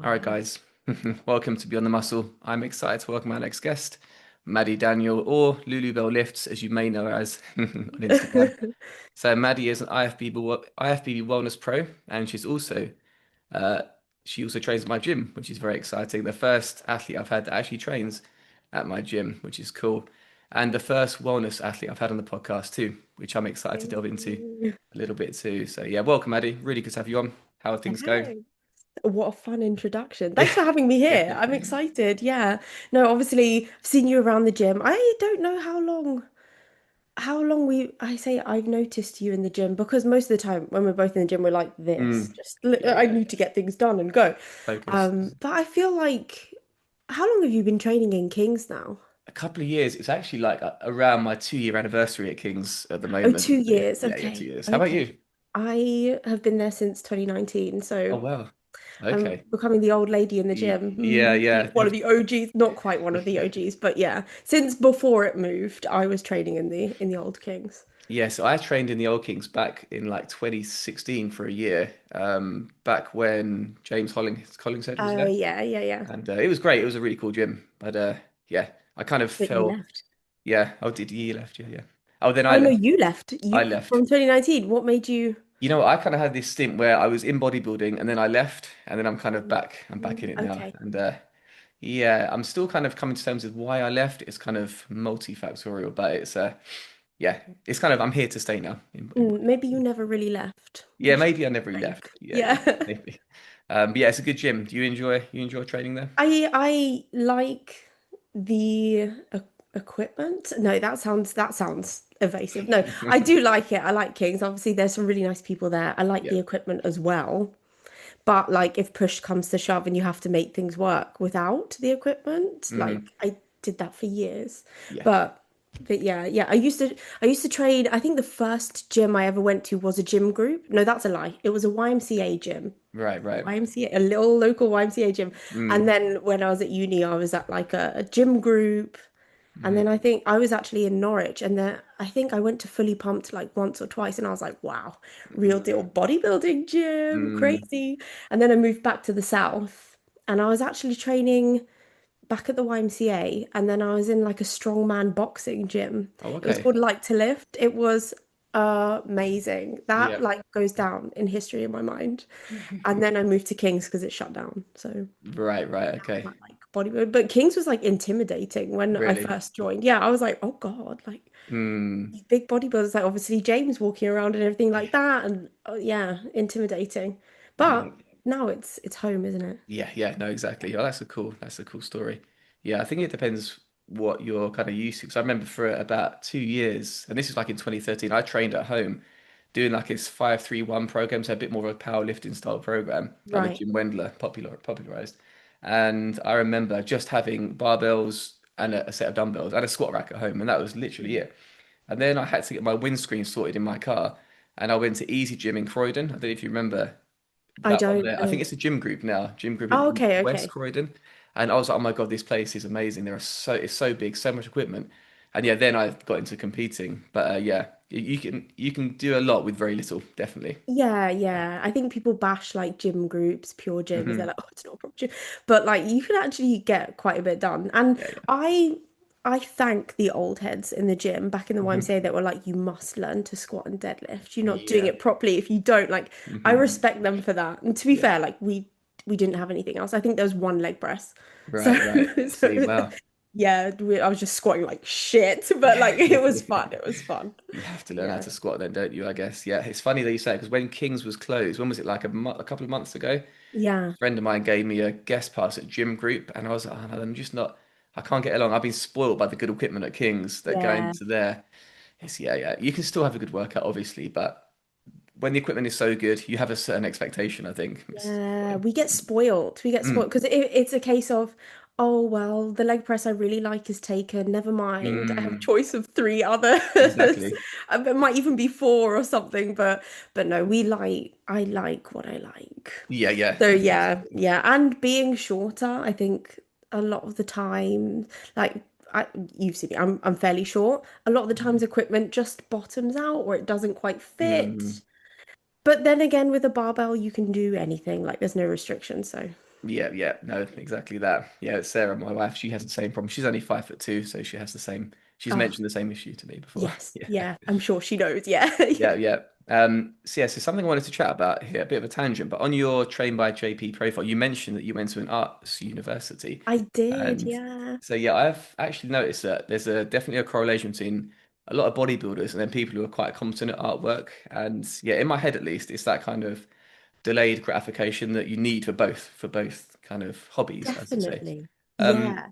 All right, Wow. guys. Welcome to Beyond the Muscle. I'm excited to welcome our next guest, Maddy Daniel, or Lulu Bell Lifts, as you may know her as on Instagram. So Maddy is an IFBB Wellness Pro, and uh, she also trains at my gym, which is very exciting. The first athlete I've had that actually trains at my gym, which is cool, and the first wellness athlete I've had on the podcast too, which I'm excited to delve into Yay. a little bit too. So yeah, welcome, Maddy. Really good to have you on. How are things going? Thanks. What a fun introduction. Thanks for having me Yeah. here. I'm excited. Yeah. No, obviously, I've seen you around the gym. I don't know how long I say I've noticed you in the gym because most of the time when we're both in the gym, we're like this. Mm. Just Yeah, I yeah. need to get things done and go. Focus. But I feel like how long have you been training in Kings now? A couple of years. It's actually like around my 2 year anniversary at King's at the Oh, moment. two So yeah, years. yeah, yeah, two Okay. years. How about Okay. you? I have been there since 2019, Oh so wow. I'm Okay. becoming the old lady in the gym. Yeah, Like yeah. one of the OGs, not quite one of the OGs, but yeah. Since before it moved, I was training in the old Kings. Yeah, so I trained in the Old Kings back in like 2016 for a year. Back when James Hollingshead was Oh there, yeah, yeah, yeah. and it was great. It was a really cool gym. But yeah, I kind of But you fell. left. Yeah. Oh, did you left? Yeah, yeah. Oh, then I Oh no, left. you left. I You left. from 2019. What made you? You know, I kind of had this stint where I was in bodybuilding and then I left and then I'm kind of back. I'm back in it now. Okay. And yeah, I'm still kind of coming to terms with why I left. It's kind of multifactorial, but yeah, it's kind of I'm here to stay now in Maybe you bodybuilding. never really left. Yeah, You should maybe I never really think. left. Yeah, yeah, Yeah. maybe. But yeah, it's a good gym. Do you enjoy training there? I like the equipment. No, that sounds evasive. No, I do like it. I like Kings. Obviously, there's some really nice people there. I like Yeah. the equipment as well. But like if push comes to shove and you have to make things work without the equipment, like Hmm. I did that for years. Yeah. But but yeah, yeah. I used to train. I think the first gym I ever went to was a gym group. No, that's a lie. It was a YMCA gym. Right, right. YMCA, a little local YMCA gym. And Mm. then when I was at uni, I was at like a gym group. And then Mm. I think I was actually in Norwich, and then I think I went to Fully Pumped like once or twice, and I was like, wow, real deal Mm. bodybuilding gym, Mm. crazy. And then I moved back to the south, and I was actually training back at the YMCA, and then I was in like a strongman boxing gym. Oh, It was okay. called Like to Lift. It was amazing. That Yeah. like goes down in history in my mind. And then I moved to King's because it shut down. So Right, right. I Okay. like bodybuilding. But King's was like intimidating when I Really? first joined. Yeah, I was like, oh God, like Hmm. these big bodybuilders, like obviously James walking around and everything like that. And yeah, intimidating. Yeah. But now it's home, isn't it? Yeah, yeah, no, exactly. Oh, that's a cool story. Yeah, I think it depends what you're kind of used to. Because I remember for about 2 years, and this is like in 2013, I trained at home doing like his 5-3-1 program, so a bit more of a powerlifting style program, like the Right. Jim Wendler popularized. And I remember just having barbells and a set of dumbbells and a squat rack at home, and that was literally it. And then I had to get my windscreen sorted in my car, and I went to Easy Gym in Croydon. I don't know if you remember I that one don't there. I think know. it's a gym group now, gym group Oh, in okay, West okay. Croydon. And I was like, oh my God, this place is amazing. It's so big, so much equipment. And yeah, then I got into competing. But yeah, you can do a lot with very little, definitely. Yeah, yeah. I think people bash like gym groups, pure gyms. They're Hmm. like, oh, it's not a proper gym. But like you can actually get quite a bit done. And Yeah, yeah. I I thank the old heads in the gym back in the Hmm. YMCA that were like, you must learn to squat and deadlift. You're not doing Yeah. it properly if you don't. Like, I Hmm. respect them for that. And to be Yeah. fair, like we didn't have anything else. I think there was one leg press. So Right, right. See, so wow. yeah, I was just squatting like shit, but like it was fun. It was fun. You have to learn how Yeah. to squat then, don't you? I guess. Yeah, it's funny that you say it because when King's was closed, when was it? Like a couple of months ago? Yeah. Friend of mine gave me a guest pass at gym group, and I was like, oh, no, I'm just not. I can't get along. I've been spoiled by the good equipment at King's that going Yeah. to there. It's yeah, yeah. You can still have a good workout, obviously, but when the equipment is so good, you have a certain expectation. I think it's Yeah, we get spoiled. We get spoiled mm, because it's a case of, oh, well, the leg press I really like is taken. Never mind. I have a mm, choice of three others. exactly. It might even be four or something, but no, I like what I like. Yeah, yeah, So yeah, yeah, exactly. yeah. And being shorter, I think a lot of the time, like you've seen me, I'm fairly short. A lot of the times equipment just bottoms out or it doesn't quite fit. Mm. But then again, with a barbell, you can do anything. Like there's no restriction. So. Yeah, yeah, no, exactly that. Yeah, Sarah, my wife, she has the same problem. She's only 5'2", so she has the same. She's Oh, mentioned the same issue to me before. yes. Yeah, Yeah, I'm sure she knows. Yeah. yeah, yeah. So yeah, so something I wanted to chat about here, a bit of a tangent, but on your Train by JP profile, you mentioned that you went to an arts university, I did, and yeah. so yeah, I've actually noticed that there's a definitely a correlation between a lot of bodybuilders and then people who are quite competent at artwork, and yeah, in my head at least, it's that kind of delayed gratification that you need for both kind of hobbies, as you say. Definitely. Um, Yeah.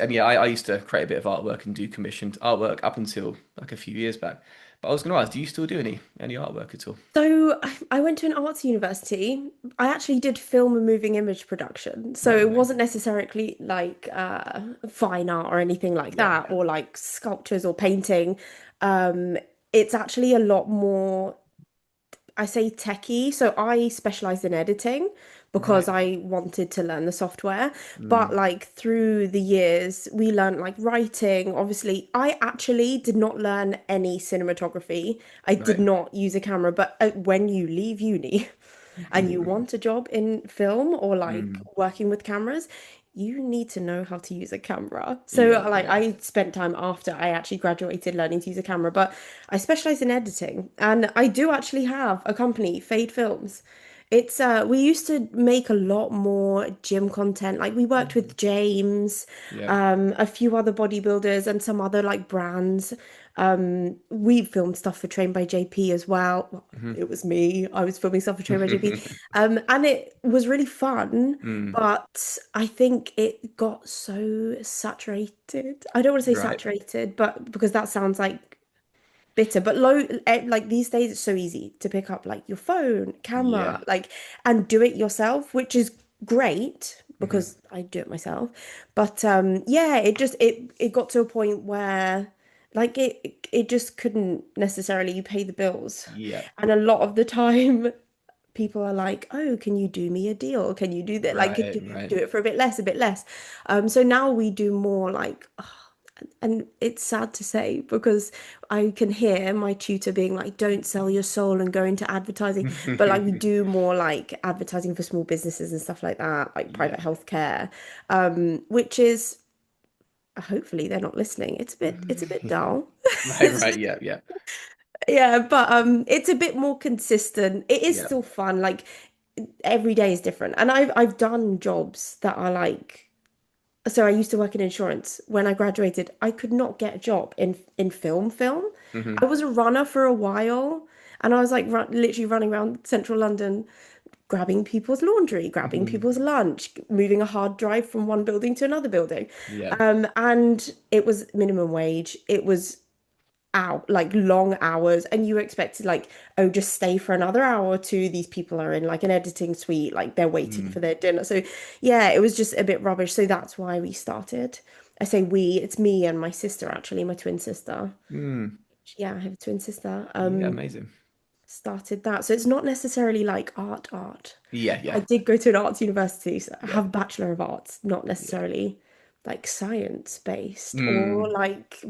and yeah, I used to create a bit of artwork and do commissioned artwork up until like a few years back. But I was going to ask, do you still do any artwork at all? So I went to an arts university. I actually did film and moving image production. So No it way. wasn't necessarily like fine art or anything like Yeah, that, yeah. or like sculptures or painting. Um, it's actually a lot more, I say techie. So I specialized in editing because Right. I wanted to learn the software. But Mm, like through the years, we learned like writing. Obviously, I actually did not learn any cinematography. I did right. not use a camera. But when you leave uni and you want a job in film or like Mm, working with cameras, you need to know how to use a camera. So yeah, like yeah. I spent time after I actually graduated learning to use a camera, but I specialize in editing and I do actually have a company, Fade Films. It's we used to make a lot more gym content. Like we worked Mhm. with James, Yeah. a few other bodybuilders and some other like brands. We filmed stuff for Train by JP as well. Well, Mhm. it was me. I was filming stuff for Train by JP. And it was really fun, Mm, but I think it got so saturated. I don't want to say right. saturated, but because that sounds like bitter, but like these days it's so easy to pick up like your phone, Yeah. camera, like and do it yourself, which is great Hmm. because I do it myself. But yeah, it got to a point where like it just couldn't necessarily pay the bills. Yeah. And a lot of the time people are like, "Oh, can you do me a deal? Can you do that? Like, Right, do right. it for a bit less, a bit less." So now we do more like, and it's sad to say because I can hear my tutor being like, "Don't sell your soul and go into advertising," but like we do more like advertising for small businesses and stuff like that, like Yeah. private healthcare, which is hopefully they're not listening. It's a bit dull. Right, right. Yeah, yeah. Yeah, but it's a bit more consistent. It is Yeah. still fun. Like every day is different. And I've done jobs that are like so I used to work in insurance. When I graduated, I could not get a job in film. I Hmm. was a runner for a while and I was like literally running around central London grabbing people's laundry, grabbing Hmm. people's lunch, moving a hard drive from one building to another building. Yeah. And it was minimum wage. It was out like long hours and you expected like oh just stay for another hour or two, these people are in like an editing suite like they're waiting for Mm. their dinner, so yeah it was just a bit rubbish, so that's why we started. I say we, it's me and my sister, actually my twin sister. Mm. Yeah, I have a twin sister. Yeah, amazing. Started that, so it's not necessarily like art. Yeah, I yeah. did go to an arts university, so I Yeah. have a bachelor of arts, not Yeah. necessarily like science based or Mm. like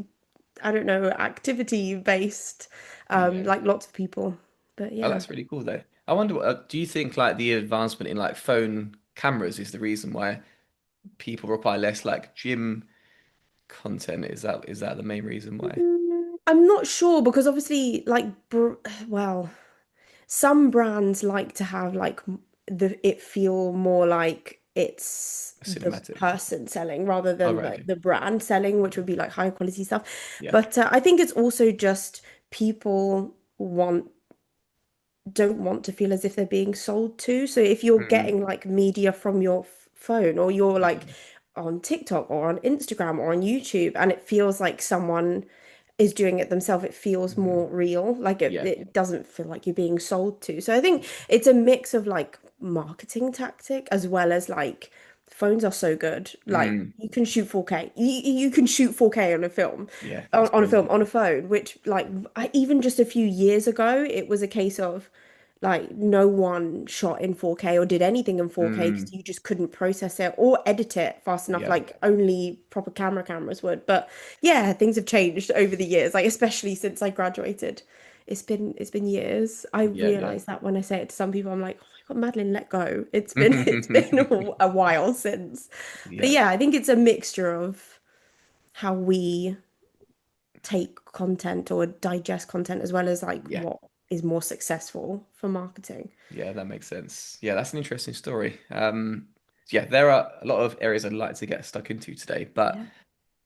I don't know, activity based, Yeah. like lots of people. But Oh, yeah. that's really cool though. I wonder, do you think like the advancement in like phone cameras is the reason why people require less like gym content? Is that the main reason why? I'm not sure because obviously, like, well, some brands like to have like the it feel more like it's the Cinematic. person selling rather Oh, than right. like Okay. the brand selling, which would be like higher quality stuff. Yeah. But I think it's also just people don't want to feel as if they're being sold to. So if you're Mm. getting like media from your phone or you're like Yeah. on TikTok or on Instagram or on YouTube and it feels like someone is doing it themselves, it feels Hmm. more real. Like Yeah. it doesn't feel like you're being sold to. So I think it's a mix of like marketing tactic as well as like phones are so good. Like Mm. you can shoot 4K. You can shoot 4K on a film, Yeah, that's on a film, crazy. on a phone, which like even just a few years ago, it was a case of like no one shot in 4K or did anything in 4K because Mm. you just couldn't process it or edit it fast enough, Yeah. like only proper cameras would. But yeah, things have changed over the years, like especially since I graduated. It's been years. I Yeah, yeah. realize that when I say it to some people, I'm like, God, Madeline, let go. It's been a while since. But Yeah, yeah, I think it's a mixture of how we take content or digest content as well as like yeah, what is more successful for marketing. yeah, that makes sense. Yeah, that's an interesting story. Yeah, there are a lot of areas I'd like to get stuck into today, but Yeah.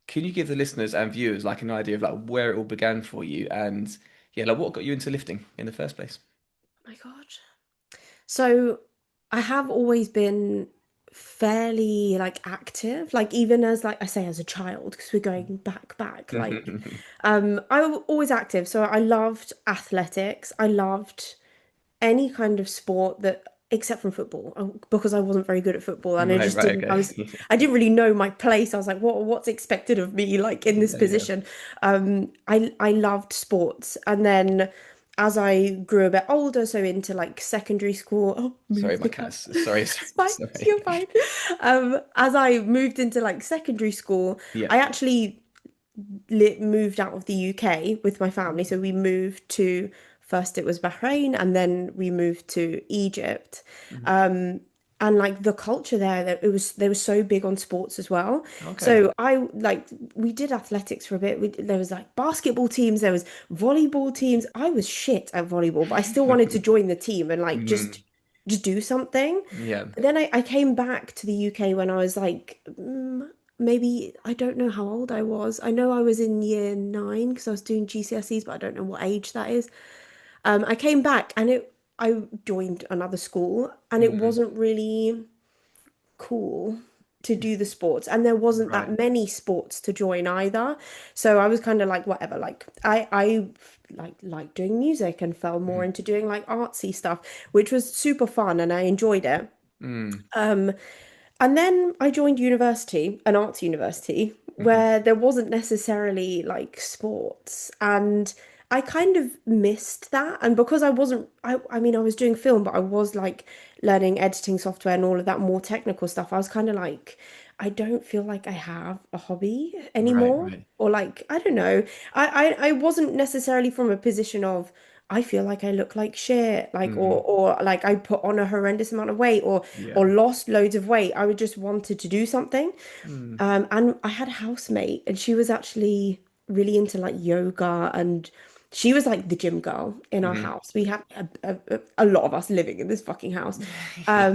can you give the listeners and viewers like an idea of like where it all began for you and yeah, like what got you into lifting in the first place? Oh my God. So I have always been fairly like active, like even as like I say as a child, because we're going back, like I was always active. So I loved athletics. I loved any kind of sport that except from football because I wasn't very good at football and I Right, just right, didn't okay. I didn't really know my place. I was like what's expected of me like in this Yeah, yeah. position. I loved sports and then as I grew a bit older, so into like secondary school, oh, Sorry, move my the cat. cat's sorry, sorry, It's fine, sorry. you're fine. As I moved into like secondary school, Yeah. I actually moved out of the UK with my family. So we moved to first it was Bahrain and then we moved to Egypt. Mhm. Um, and like the culture there, that it was they were so big on sports as well. Okay. So I like we did athletics for a bit. There was like basketball teams, there was volleyball teams. I was shit at volleyball, but I still wanted to join the team and like Mm, just do something. yeah. But then I came back to the UK when I was like maybe I don't know how old I was. I know I was in year nine because I was doing GCSEs, but I don't know what age that is. I came back and it I joined another school and it Mm, wasn't really cool to do the sports and there wasn't that right. many sports to join either. So I was kind of like whatever, like I like doing music and fell more Mhm. into doing like artsy stuff, which was super fun and I enjoyed it. Mm, Um, and then I joined university, an arts university, mhm. where there wasn't necessarily like sports. And I kind of missed that. And because I mean, I was doing film, but I was like learning editing software and all of that more technical stuff. I was kind of like, I don't feel like I have a hobby Right, anymore. right. Or like, I don't know. I wasn't necessarily from a position of, I feel like I look like shit, like Mm, or like I put on a horrendous amount of weight yeah. or lost loads of weight. I would just wanted to do something. Mm, And I had a housemate, and she was actually really into like yoga, and she was like the gym girl in our mhm. house. We had a lot of us living in this fucking house, Yeah.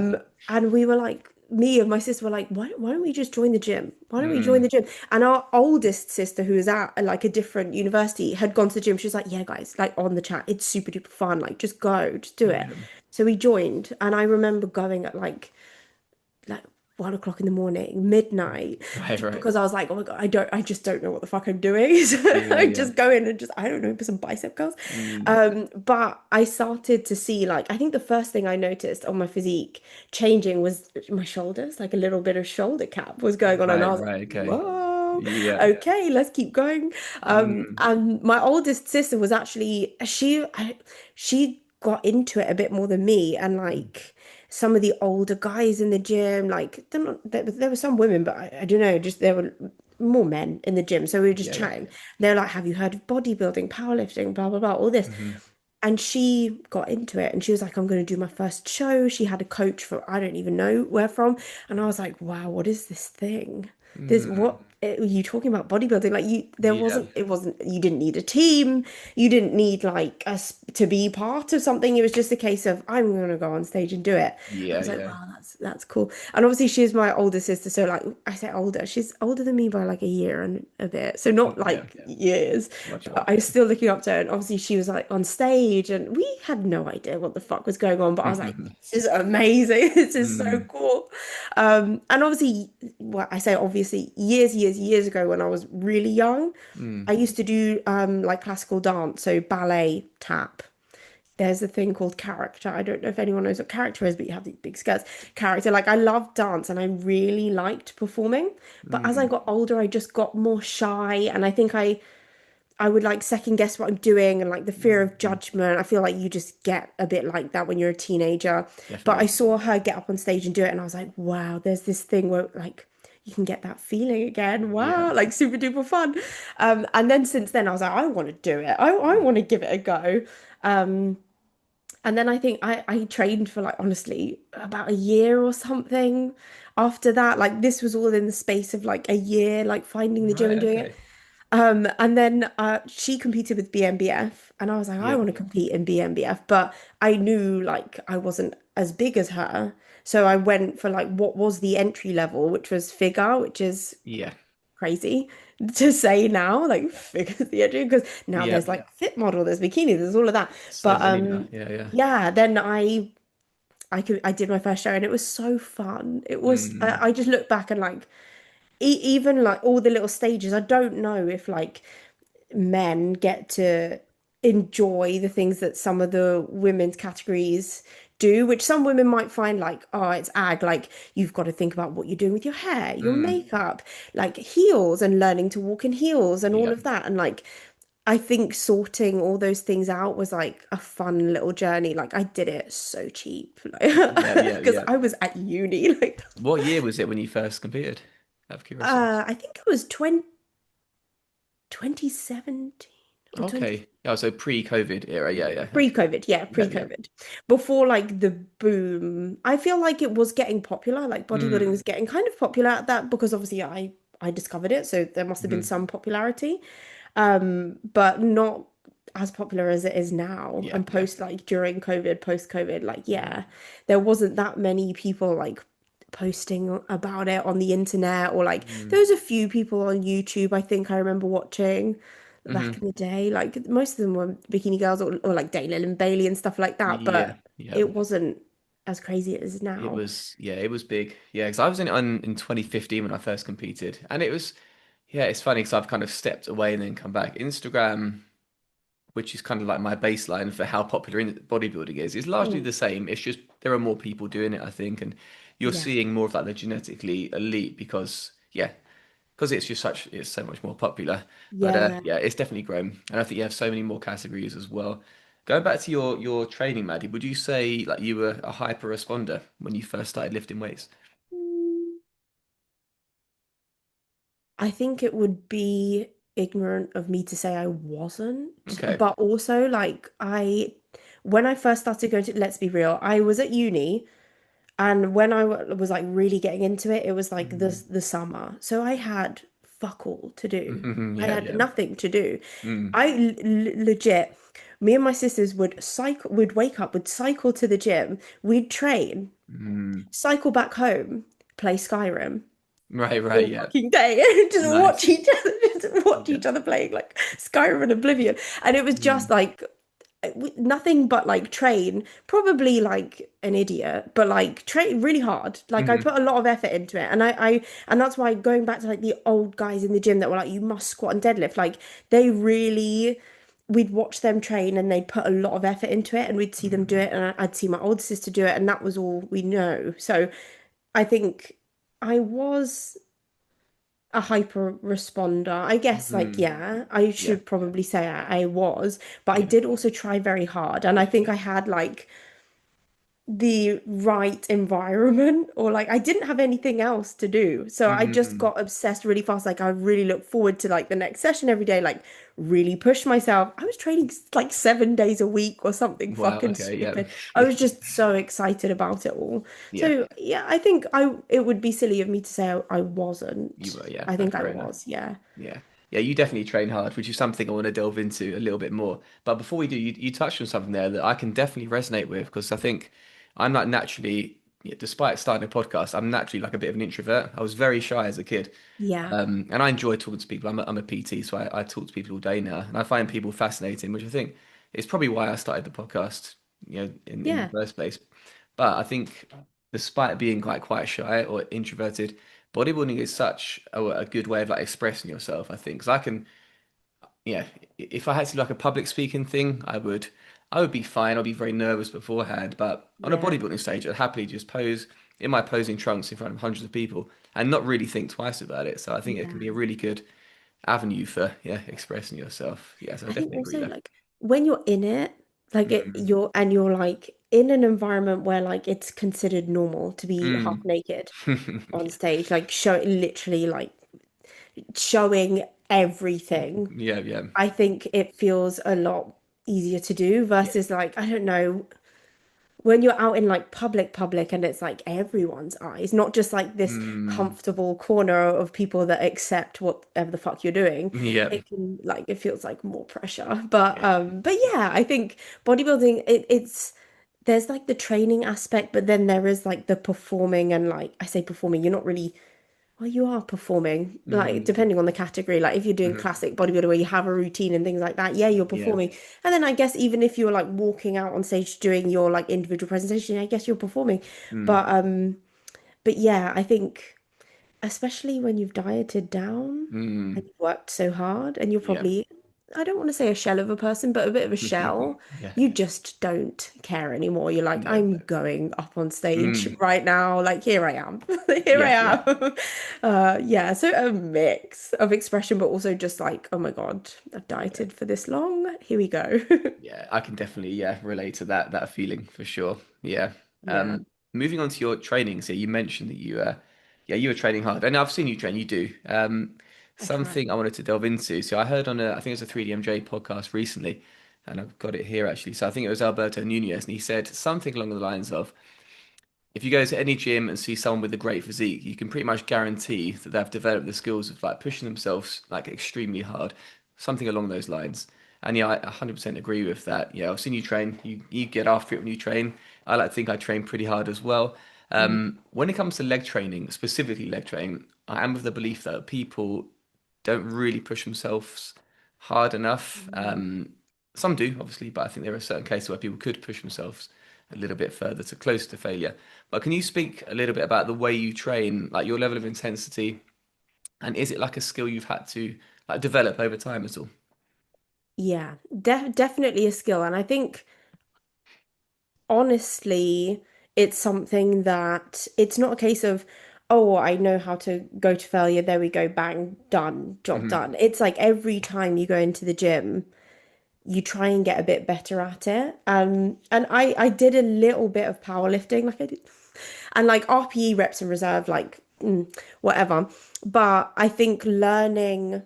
and we were like. Me and my sister were like, why don't we just join the gym? Why don't we join the Mm, gym? And our oldest sister, who was at like a different university, had gone to the gym. She was like, yeah, guys, like on the chat, it's super duper fun. Like, just go, just do it. yeah. So we joined, and I remember going at like 1 o'clock in the morning, midnight, Right, right. because I was like, oh my God, I just don't know what the fuck I'm doing. So Yeah, I yeah. just go in and just, I don't know, put some bicep curls. Mm, But I started to see, like, I think the first thing I noticed on my physique changing was my shoulders, like a little bit of shoulder cap was going on. And I right, was like, right. Okay. whoa, Yeah. okay, let's keep going. Mm, And my oldest sister was actually, she got into it a bit more than me. And mm, like, some of the older guys in the gym, like they're not, there were some women, but I don't know, just there were more men in the gym. So we were just yeah, yeah. chatting. They're like, have you heard of bodybuilding, powerlifting, blah, blah, blah, all this. Hmm. And she got into it and she was like, I'm going to do my first show. She had a coach from, I don't even know where from. And I was like, wow, what is this thing? This, Mm, what, you talking about bodybuilding? Like there yeah. wasn't, it wasn't, you didn't need a team. You didn't need like us to be part of something. It was just a case of, I'm going to go on stage and do it. I Yeah, was like, yeah. wow, that's cool. And obviously she's my older sister. So like, I say older, she's older than me by like a year and a bit. So not Yeah. like years. Gotcha. But I was still looking up to her, and obviously she was like on stage, and we had no idea what the fuck was going on. But I was like, "This is amazing! This is so Mm, cool!" And obviously, well, I say obviously, years ago when I was really young, I mm. used to do like classical dance, so ballet, tap. There's a thing called character. I don't know if anyone knows what character is, but you have these big skirts. Character, like I loved dance and I really liked performing. But as I Mm, got older, I just got more shy, and I think I would like second guess what I'm doing and like the fear of mm, judgment. I feel like you just get a bit like that when you're a teenager. But I definitely. saw her get up on stage and do it, and I was like, wow, there's this thing where like you can get that feeling again. Yeah. Wow, like super duper fun. And then since then, I was like, I want to do it. I want to give it a go. Um, And then I think I trained for like honestly about a year or something after that. Like this was all in the space of like a year, like finding the gym Right, and doing it. okay. And then she competed with BMBF, and I was like, I Yep, want to yep. compete in BMBF, but I knew like I wasn't as big as her. So I went for like what was the entry level, which was figure, which is Yeah. crazy to say now, like figures the entry, because now there's Yep. like fit model, there's bikini, there's all of that. So But many now. Yeah, yeah. yeah, then I did my first show and it was so fun. It was Mm, I just look back and like even like all the little stages, I don't know if like men get to enjoy the things that some of the women's categories do, which some women might find like, oh, it's ag, like you've got to think about what you're doing with your hair, your mm. makeup, like heels and learning to walk in heels and all Yep. of that. And like I think sorting all those things out was like a fun little journey. Like I did it so cheap, Yeah, like yeah, because yeah. I was at uni. Like What year was it when you first competed? Out of curiosity. I think it was 2017 or 20 Okay. Oh, so pre-COVID era. Yeah, yeah. Okay. pre-COVID, yeah, Yep, yep. pre-COVID. Before like the boom, I feel like it was getting popular, like bodybuilding Mm, was getting kind of popular at that because obviously I discovered it, so there must have been hmm. some popularity. But not as popular as it is now. Yeah, And yeah. post like during COVID, post COVID, like yeah, there wasn't that many people like posting about it on the internet or like there Mm, was a few people on YouTube I think I remember watching back hmm. in the day. Like most of them were bikini girls or like Daylil and Bailey and stuff like that, Yeah, but yeah. it wasn't as crazy as it is It now. was, yeah, it was big. Yeah, because I was in 2015 when I first competed, and it was, yeah, it's funny because I've kind of stepped away and then come back. Instagram, which is kind of like my baseline for how popular bodybuilding is largely Mm, the same. It's just there are more people doing it, I think, and you're yeah. seeing more of like the genetically elite because, yeah, because it's so much more popular. But Yeah. yeah, it's definitely grown, and I think you have so many more categories as well. Going back to your training, Maddie, would you say like you were a hyper responder when you first started lifting weights? Mm, I think it would be ignorant of me to say I wasn't, Okay. but also like when I first started going to, let's be real, I was at uni, and when was like really getting into it, it was like Mm. the summer, so I had fuck all to do. I Yeah, had yeah. nothing to do. Mm. Legit, me and my sisters would wake up, would cycle to the gym, we'd train, Mm. cycle back home, play Skyrim Right, right, all yeah. fucking day and just watch Nice. each other, just watch Yeah. each other playing like Skyrim and Oblivion. And it was just Mm. like nothing but like train, probably like an idiot, but like train really hard. Like I Hmm. put a lot of effort into it. And that's why going back to like the old guys in the gym that were like, you must squat and deadlift, like they really we'd watch them train and they'd put a lot of effort into it and we'd see them do Hmm. it and I'd see my older sister do it and that was all we know. So I think I was a hyper responder. I guess, like, Hmm. yeah, I Yeah, should probably say I was, but I yeah, did also try very hard. And I think I had like the right environment, or like I didn't have anything else to do. So I just mm. got obsessed really fast. Like, I really look forward to like the next session every day, like, really push myself. I was training like 7 days a week or something Wow, fucking okay, yeah. stupid. I was just so excited about it all. Yeah, So, yeah, I think it would be silly of me to say I you wasn't. were, yeah, I no, think I fair enough. was, yeah. Yeah. Yeah, you definitely train hard, which is something I want to delve into a little bit more. But before we do, you touched on something there that I can definitely resonate with because I think I'm like naturally, yeah, despite starting a podcast, I'm naturally like a bit of an introvert. I was very shy as a kid. Yeah. And I enjoy talking to people. I'm a PT, so I talk to people all day now, and I find people fascinating, which I think is probably why I started the podcast, in the Yeah. first place. But I think, despite being quite shy or introverted, bodybuilding is such a good way of like expressing yourself. I think because I can, yeah, if I had to do like a public speaking thing, I would be fine. I'd be very nervous beforehand, but on a Yeah. bodybuilding stage, I'd happily just pose in my posing trunks in front of hundreds of people and not really think twice about it. So I think it can be a Yeah. really good avenue for, yeah, expressing yourself. Yes, I I think definitely agree also there. like when you're in it, like Mm. you're like in an environment where like it's considered normal to be half Mm. naked on stage, like literally like showing everything. Yeah, yeah, I think it feels a lot easier to do yeah. versus like I don't know. when you're out in like public and it's like everyone's eyes, not just like this Mm, comfortable corner of people that accept whatever the fuck you're doing, yeah. it can like it feels like more pressure. Yeah. But yeah, I think bodybuilding it's there's like the training aspect, but then there is like the performing and like I say performing, you're not really well, you are performing, like Mm, depending on the category. Like if you're doing mhm. classic bodybuilder where you have a routine and things like that, yeah, you're Yeah. performing. And then I guess even if you're like walking out on stage doing your like individual presentation, I guess you're performing. Mm, But yeah, I think especially when you've dieted down and mm, you've worked so hard and you're yeah. probably, I don't want to say a shell of a person, but a bit of a shell, Yeah. you just don't care anymore. You're like, No. I'm going up on stage Mm, right now. Like, here I am. Here I yeah. Yeah. am. Yeah, so a mix of expression, but also just like, oh my God, I've Yeah. dieted for this long. Here we go. Yeah. I can definitely, yeah, relate to that feeling for sure. Yeah. Yeah, Moving on to your training. So you mentioned that yeah, you were training hard, and I've seen you train. You do. I try. Something I wanted to delve into. So I heard on I think it was a 3DMJ podcast recently, and I've got it here actually. So I think it was Alberto Nunez, and he said something along the lines of, if you go to any gym and see someone with a great physique, you can pretty much guarantee that they've developed the skills of like pushing themselves like extremely hard, something along those lines. And yeah, I 100% agree with that. Yeah, I've seen you train. You get after it when you train. I like to think I train pretty hard as well. When it comes to leg training, specifically leg training, I am of the belief that people don't really push themselves hard enough. Mm. Some do, obviously, but I think there are certain cases where people could push themselves a little bit further to close to failure. But can you speak a little bit about the way you train, like your level of intensity, and is it like a skill you've had to like develop over time at all? Yeah, definitely a skill. And I think honestly, it's something that it's not a case of, oh, I know how to go to failure. There we go, bang, done, job Hmm. done. It's like every time you go into the gym, you try and get a bit better at it. And I did a little bit of powerlifting, like I did, and like RPE reps and reserve, like whatever. But I think learning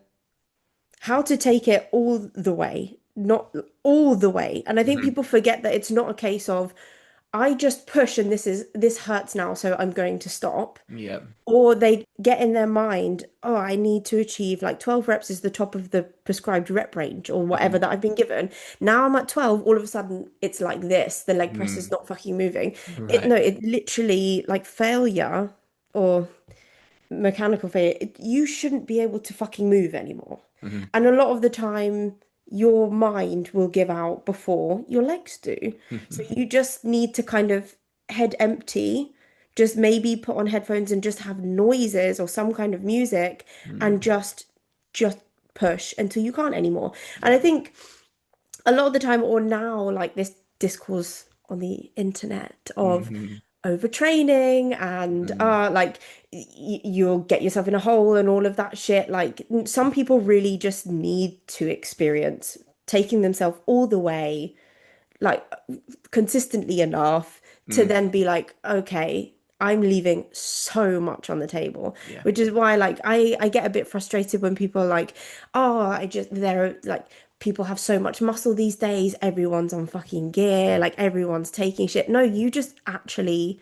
how to take it all the way, not all the way. And I think Hmm. people forget that it's not a case of I just push and this hurts now, so I'm going to stop. Yeah. Or they get in their mind, oh, I need to achieve like 12 reps is the top of the prescribed rep range or whatever Hmm. that I've been given. Now I'm at 12, all of a sudden it's like this, the leg press is Mm. not fucking moving. It Right. no, it literally like failure or mechanical failure, you shouldn't be able to fucking move anymore. Hmm. And a lot of the time, your mind will give out before your legs do. So you just need to kind of head empty, just maybe put on headphones and just have noises or some kind of music and Mm. just push until you can't anymore. And Yeah. I think a lot of the time or now like this discourse on the internet of Hmm. overtraining and Mm. like you'll get yourself in a hole and all of that shit like some people really just need to experience taking themselves all the way like consistently enough to Mm. then be like okay I'm leaving so much on the table, Yeah. which is why like I get a bit frustrated when people are like, oh, I just they're like people have so much muscle these days, everyone's on fucking gear, like everyone's taking shit. No, you just actually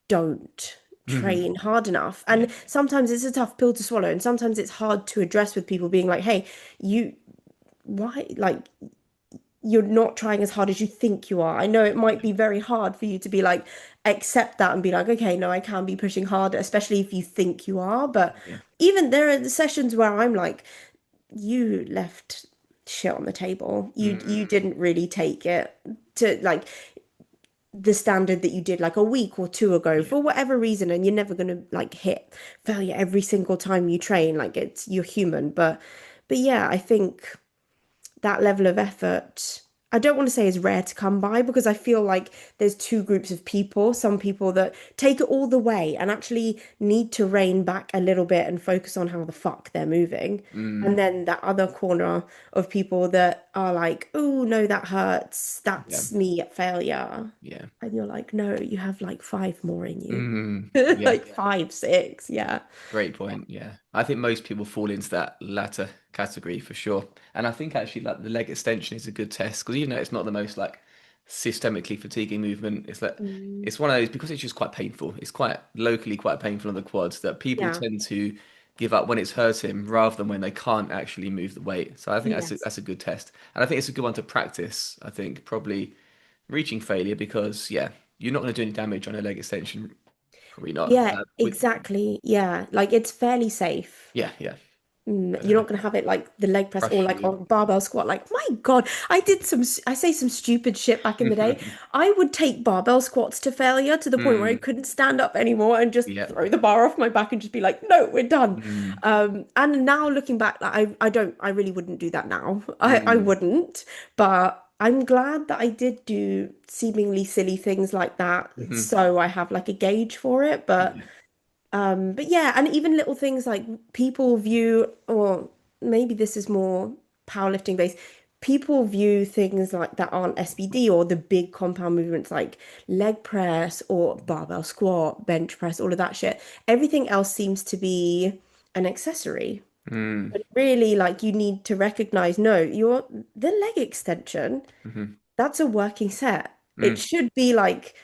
don't Hmm. train hard enough. Yeah. And sometimes it's a tough pill to swallow, and sometimes it's hard to address with people being like, hey, you why like you're not trying as hard as you think you are. I know it might Yeah. be very hard for you to be like, accept that and be like, okay, no, I can be pushing harder, especially if you think you are. But Yeah. even there are the sessions where I'm like, you left shit on the table. You Mm. didn't really take it to like the standard that you did like a week or two ago Yeah. for whatever reason, and you're never gonna like hit failure every single time you train. Like it's you're human, but yeah, I think that level of effort, I don't want to say is rare to come by because I feel like there's two groups of people. Some people that take it all the way and actually need to rein back a little bit and focus on how the fuck they're moving. And Mm. then that other corner of people that are like, oh, no, that hurts. Yeah. That's me at failure. Yeah. And you're like, no, you have like five more in you. Mm. Yeah. Like five, six. Yeah. Great point. Yeah. I think most people fall into that latter category for sure. And I think actually like the leg extension is a good test because even though it's not the most like systemically fatiguing movement. It's like Mm, it's one of those because it's just quite painful. It's quite locally quite painful on the quads that people yeah. tend to give up when it's hurting rather than when they can't actually move the weight. So I think Yes. that's a good test, and I think it's a good one to practice. I think probably reaching failure because yeah, you're not going to do any damage on a leg extension. Probably not. Yeah, With exactly. Yeah, like it's fairly safe. yeah, yeah, You're uh, not gonna have it like the leg press or crush like you. on barbell squat. Like, my God, I say some stupid shit back in the day. I would take barbell squats to failure to the point where I Mm, couldn't stand up anymore and just yeah. throw the bar off my back and just be like, no, we're done. Mm, And now looking back, like I really wouldn't do that now. I mm, wouldn't, but I'm glad that I did do seemingly silly things like that. mhm, So I have like a gauge for it, yeah. but yeah, and even little things like people view, or maybe this is more powerlifting based, people view things like that aren't SBD or the big compound movements like leg press or barbell squat, bench press, all of that shit. Everything else seems to be an accessory. Mm, But really, like you need to recognize, no, the leg extension, mhm, that's a working set. It mm, should be like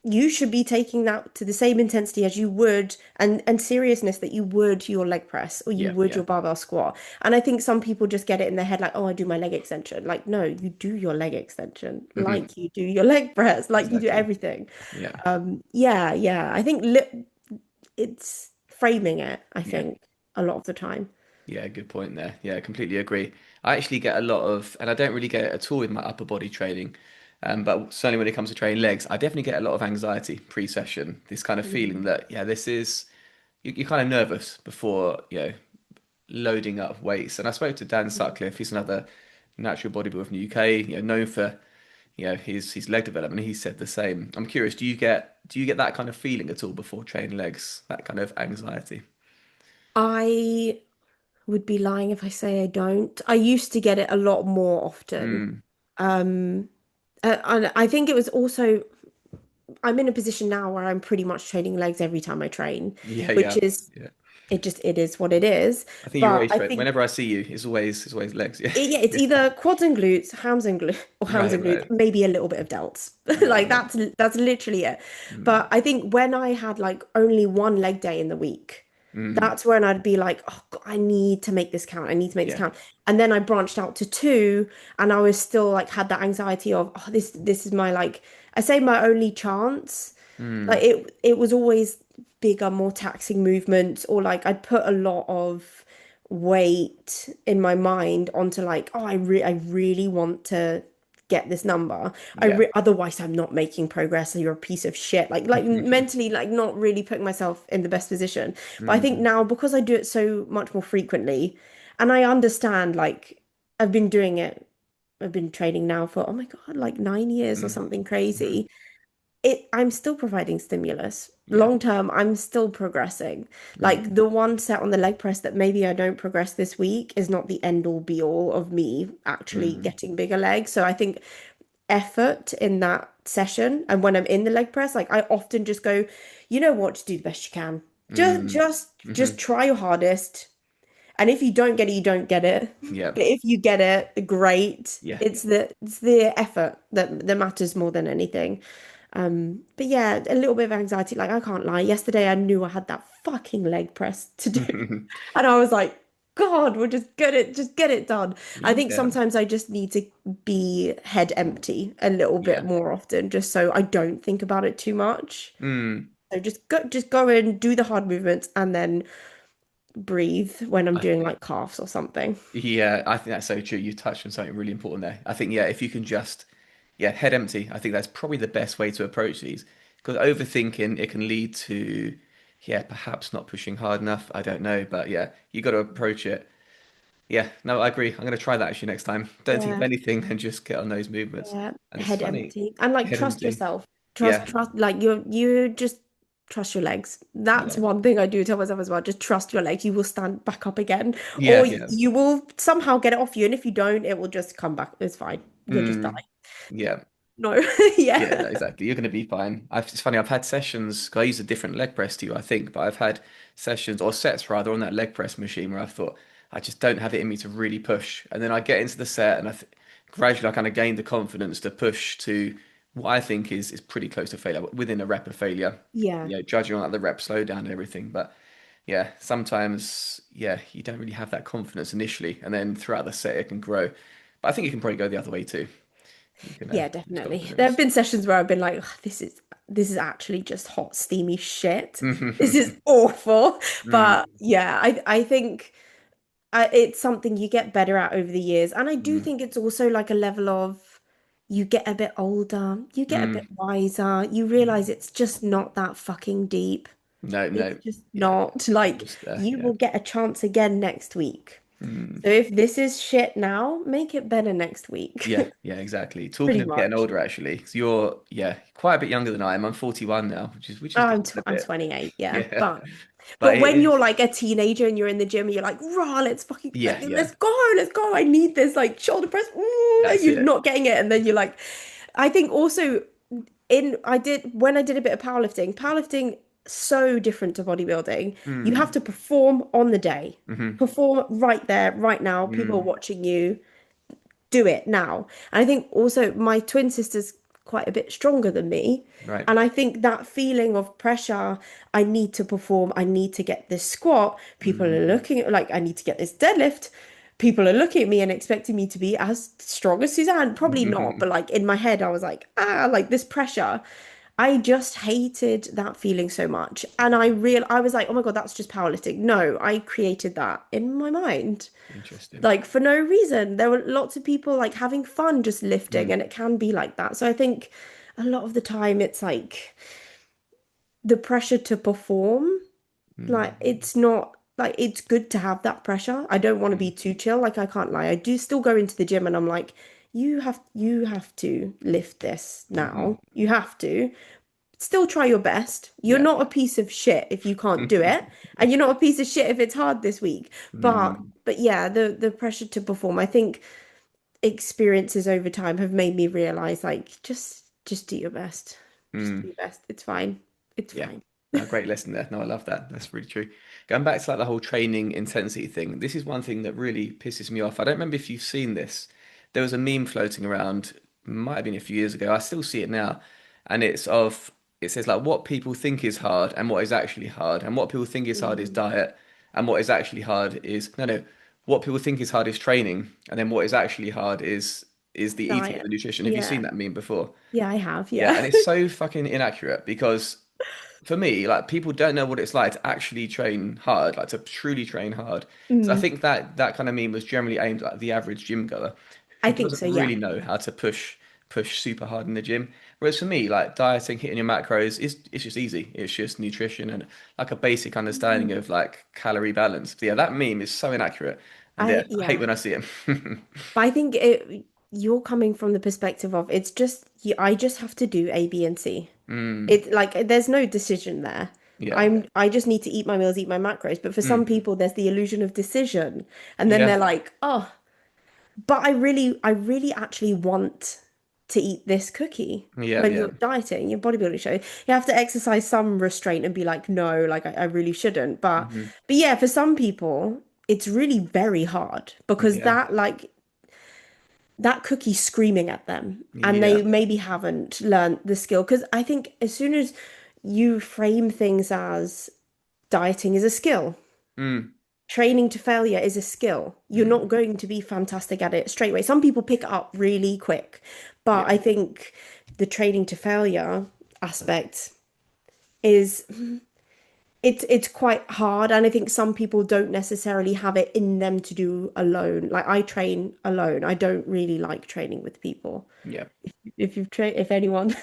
you should be taking that to the same intensity as you would and seriousness that you would your leg press or you yeah, would yeah. your barbell squat. And I think some people just get it in their head like, oh, I do my leg extension. Like, no, you do your leg extension Mhm, like you do your leg press, like you do exactly. everything. Yeah, Yeah, yeah. I think li it's framing it, I yeah. think, a lot of the time. Yeah, good point there. Yeah, I completely agree. I actually get a lot of, and I don't really get it at all with my upper body training, but certainly when it comes to training legs, I definitely get a lot of anxiety pre-session. This kind of feeling Mm. that, yeah, this is, you're kind of nervous before, loading up weights. And I spoke to Dan Sutcliffe, he's another natural bodybuilder from the UK, known for, his leg development. He said the same. I'm curious, do you get that kind of feeling at all before training legs? That kind of anxiety? I would be lying if I say I don't. I used to get it a lot more often. Mm. Um, and I think it was also I'm in a position now where I'm pretty much training legs every time I train, Yeah, which yeah. is Yeah. it is what it is. I think you But raise I straight. think Whenever I see you, it's always legs. Yeah. yeah, it's either quads and glutes, hams and glutes, or hams Right, and glutes, right. maybe a little bit of delts. Yeah, Like yeah. that's literally it. Mm, But I think when I had like only one leg day in the week, mm, that's when I'd be like, oh God, I need to make this count. I need to make this yeah. count. And then I branched out to two, and I was still like had that anxiety of, oh, this is my like I say my only chance. Like Mm, it was always bigger, more taxing movements, or like I'd put a lot of weight in my mind onto like, oh, I really want to get this number. yeah. Otherwise I'm not making progress. So you're a piece of shit. Like mentally, like not really putting myself in the best position. But I think Mm, now because I do it so much more frequently, and I understand like I've been doing it. I've been training now for, oh my God, like 9 years or mm, something mm, crazy. I'm still providing stimulus. yeah. Long term, I'm still progressing. Like Mm, the one set on the leg press that maybe I don't progress this week is not the end all be all of me actually mm, getting bigger legs. So I think effort in that session and when I'm in the leg press, like I often just go, you know what, just do the best you can. Just mm, just just mhm, try your hardest. And if you don't get it, you don't get it. yeah. But if you get it, great. Yeah. It's the effort that matters more than anything. But yeah, a little bit of anxiety. Like I can't lie. Yesterday I knew I had that fucking leg press to do. And I was like, God, we'll just get it done. I think Yeah. sometimes I just need to be head empty a little bit Yeah. more often, just so I don't think about it too much. Mm, So just go in, do the hard movements, and then breathe when I'm I doing think. like calves or something. Yeah, I think that's so true. You touched on something really important there. I think, yeah, if you can just, yeah, head empty, I think that's probably the best way to approach these. Because overthinking, it can lead to, yeah, perhaps not pushing hard enough. I don't know. But yeah, you got to approach it. Yeah, no, I agree. I'm going to try that actually next time. Don't think of Yeah, anything and just get on those movements. yeah. And it's Head funny, empty. And like head trust empty. yourself. Trust, Yeah, trust, like you just trust your legs. That's yeah, one thing I do tell myself as well. Just trust your legs. You will stand back up again. yeah, Or yeah. you will somehow get it off you. And if you don't, it will just come back. It's fine. You'll just die. Mm, yeah. No. Yeah, no, Yeah. exactly. You're going to be fine. It's funny. I've had sessions. 'Cause I use a different leg press to you, I think, but I've had sessions or sets rather on that leg press machine where I thought I just don't have it in me to really push, and then I get into the set and gradually I kind of gained the confidence to push to what I think is pretty close to failure, within a rep of failure. Yeah. You know, judging on like the rep slowdown and everything. But yeah, sometimes you don't really have that confidence initially, and then throughout the set it can grow. But I think you can probably go the other way too. You can Yeah, lose definitely. There have confidence. been sessions where I've been like, "Ugh, this is actually just hot, steamy shit. This is awful." Mm, But yeah, I think it's something you get better at over the years. And I do mm, think it's also like a level of you get a bit older, you get a bit mm. wiser, you realize it's just not that fucking deep. No, It's no, just yeah, not like just you yeah. will get a chance again next week. Mm. So if this is shit now, make it better next week. Yeah, yeah, exactly. Talking Pretty of getting much. older, actually, 'cause you're quite a bit younger than I am. I'm 41 now, which is Oh, good a I'm bit. 28, yeah. Yeah, But but it when you're is. like a teenager and you're in the gym and you're like, rah, let's fucking Yeah, like yeah, let's go. I need this like shoulder press. And that's you're it. not getting it. And then you're like, I think also in I did when I did a bit of powerlifting so different to bodybuilding. You have Mm, to perform on the day. hmm Perform right there, right now. People are mm, watching you. Do it now. And I think also my twin sister's quite a bit stronger than me. right. And I think that feeling of pressure, I need to perform, I need to get this squat. People are Mm, looking at like I need to get this deadlift. People are looking at me and expecting me to be as strong as Suzanne. Probably not, but like in my head, I was like, like this pressure. I just hated that feeling so much. And I was like, oh my God, that's just powerlifting. No, I created that in my mind interesting. like for no reason. There were lots of people like having fun just lifting, Mm, and it can be like that. So I think a lot of the time it's like the pressure to perform. Like mm, it's not like it's good to have that pressure. I don't want to mm, be too chill. Like I can't lie. I do still go into the gym and I'm like, you have to lift this hmm now. You have to. Still try your best. You're Yeah. not a piece of shit if you can't do it, and you're not a piece of shit if it's hard this week. But Mm, but yeah, the pressure to perform. I think experiences over time have made me realize like just do your best. Just do mm. your best. It's fine. It's Yeah. fine. No, great lesson there. No, I love that. That's really true. Going back to like the whole training intensity thing, this is one thing that really pisses me off. I don't remember if you've seen this. There was a meme floating around, might have been a few years ago. I still see it now. And it says like what people think is hard and what is actually hard. And what people think is hard is Mm. diet. And what is actually hard is, no, no, what people think is hard is training. And then what is actually hard is the eating and Diet. the nutrition. Have you seen Yeah. that meme before? Yeah, I have. Yeah, Yeah. and it's so fucking inaccurate because for me, like people don't know what it's like to actually train hard, like to truly train hard. So I Mm, think that kind of meme was generally aimed at the average gym goer I who think doesn't so. Yeah. really know how to push super hard in the gym. Whereas for me, like dieting, hitting your macros is it's just easy. It's just nutrition and like a basic understanding Mm. of like calorie balance. But yeah, that meme is so inaccurate. And yeah, I hate Yeah. when I see it. But I think you're coming from the perspective of it's just I just have to do A, B, and C. Mm, It like there's no decision there. yeah. I just need to eat my meals, eat my macros. But for some Mm, people, there's the illusion of decision. And then they're yeah. like, oh, but I really actually want to eat this cookie. Yeah, When yeah. you're dieting, your bodybuilding show, you have to exercise some restraint and be like, no, like I really shouldn't. hmm But yeah, for some people, it's really very hard because Yeah. that cookie screaming at them and Yeah. they maybe haven't learned the skill. Because I think as soon as you frame things as dieting is a skill, Mm, training to failure is a skill, you're mm, not going to be fantastic at it straight away. Some people pick it up really quick, but yeah. I think the training to failure aspect is it's quite hard, and I think some people don't necessarily have it in them to do alone. Like I train alone. I don't really like training with people. Yeah. If anyone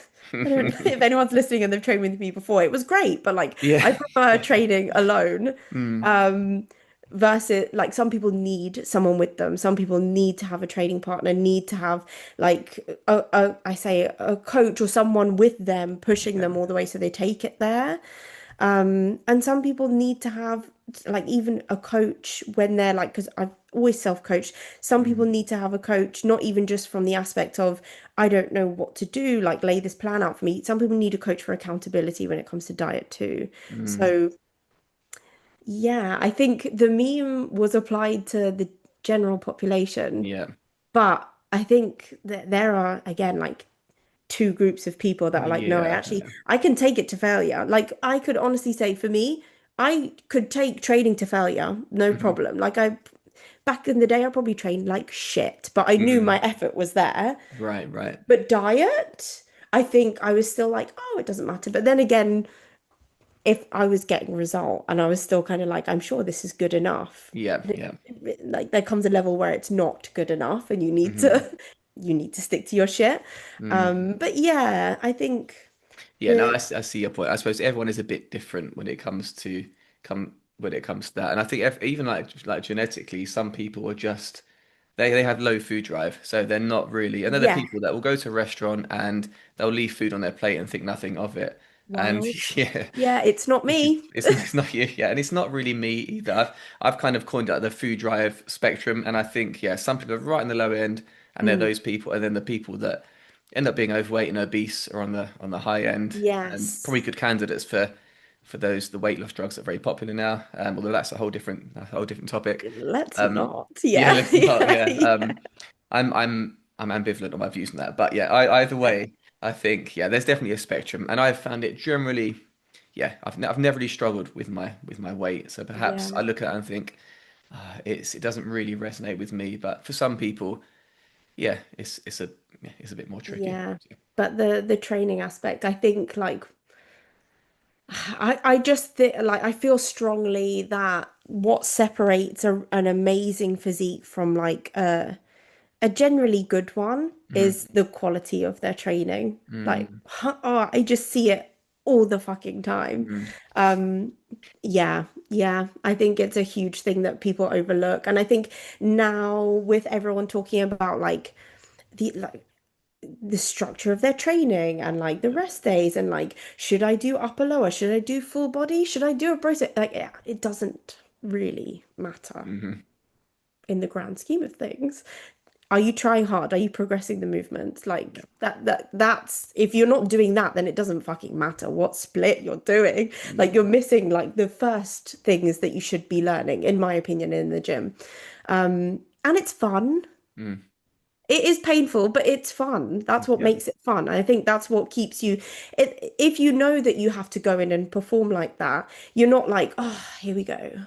I don't know if anyone's listening and they've trained with me before, it was great, but like Yeah. I prefer training alone. Mm, Um versus like some people need someone with them. Some people need to have a training partner, need to have like I say a coach or someone with them pushing yeah. them all the way so they take it there. And some people need to have like even a coach when they're like, because I've always self-coached. Some people Mm, need to have a coach, not even just from the aspect of, I don't know what to do, like lay this plan out for me. Some people need a coach for accountability when it comes to diet too. mm, So yeah, I think the meme was applied to the general population, yeah. but I think that there are again like two groups of people that are like, no, Yeah, yeah. I can take it to failure. Like I could honestly say for me, I could take training to failure, no Mhm. problem. Like I back in the day, I probably trained like shit, but I knew my Mhm. effort was there. Right, right. But diet, I think I was still like, oh, it doesn't matter. But then again, if I was getting a result and I was still kind of like, I'm sure this is good enough. Yeah, yeah. Like there comes a level where it's not good enough and you need Hmm. to you need to stick to your shit. Mm. But yeah, I think Yeah, no, the I see your point. I suppose everyone is a bit different when it comes to that, and I think even like genetically, some people are just they have low food drive, so they're not really. And then the yeah, people that will go to a restaurant and they'll leave food on their plate and think nothing of it. And wild. yeah, Yeah, it's not me. it's not you, yeah, and it's not really me either. I've kind of coined out the food drive spectrum, and I think yeah, some people are right in the low end, and they're Mm, those people, and then the people that end up being overweight and obese are on the high end, and yes. probably good candidates for those the weight loss drugs that are very popular now. Although that's a whole different topic. Let's Um, not. yeah, Yeah. let's not. Yeah. Yeah, Yeah. I'm ambivalent on my views on that, but yeah, either way, I think yeah, there's definitely a spectrum, and I've found it generally yeah, I've never really struggled with my weight. So perhaps Yeah. I look at it and think it doesn't really resonate with me. But for some people, yeah, it's a bit more tricky. Yeah. But the training aspect, I think like I just think like I feel strongly that what separates an amazing physique from like a generally good one is Mm, the quality of their training. Like, mm, oh, I just see it all the fucking time. mm, Um, yeah, yeah. I think it's a huge thing that people overlook. And I think now with everyone talking about like the structure of their training and like the yeah. rest days and like should I do upper lower? Should I do full body? Should I do a brace? Like it doesn't really matter Hmm. in the grand scheme of things. Are you trying hard? Are you progressing the movements? Yeah. Like that's if you're not doing that, then it doesn't fucking matter what split you're doing. Like Yeah. you're missing like the first things that you should be learning, in my opinion, in the gym. And it's fun. Mm, It is painful, but it's fun. That's what yeah. makes it fun. I think that's what keeps you. If you know that you have to go in and perform like that, you're not like, oh, here we go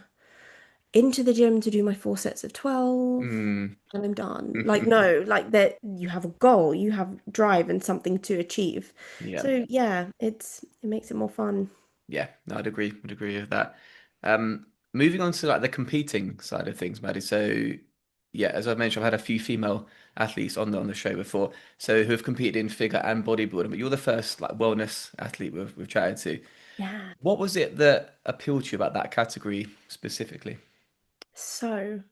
into the gym to do my 4 sets of 12 Mm. and I'm done. Like, no, like that you have a goal, you have drive and something to achieve. Yeah. So yeah, it makes it more fun. Yeah, no, I'd agree. Would agree with that. Moving on to like the competing side of things, Maddie. So, yeah, as I mentioned, I've had a few female athletes on the show before, so who have competed in figure and bodybuilding. But you're the first like wellness athlete we've chatted to. Yeah. What was it that appealed to you about that category specifically? So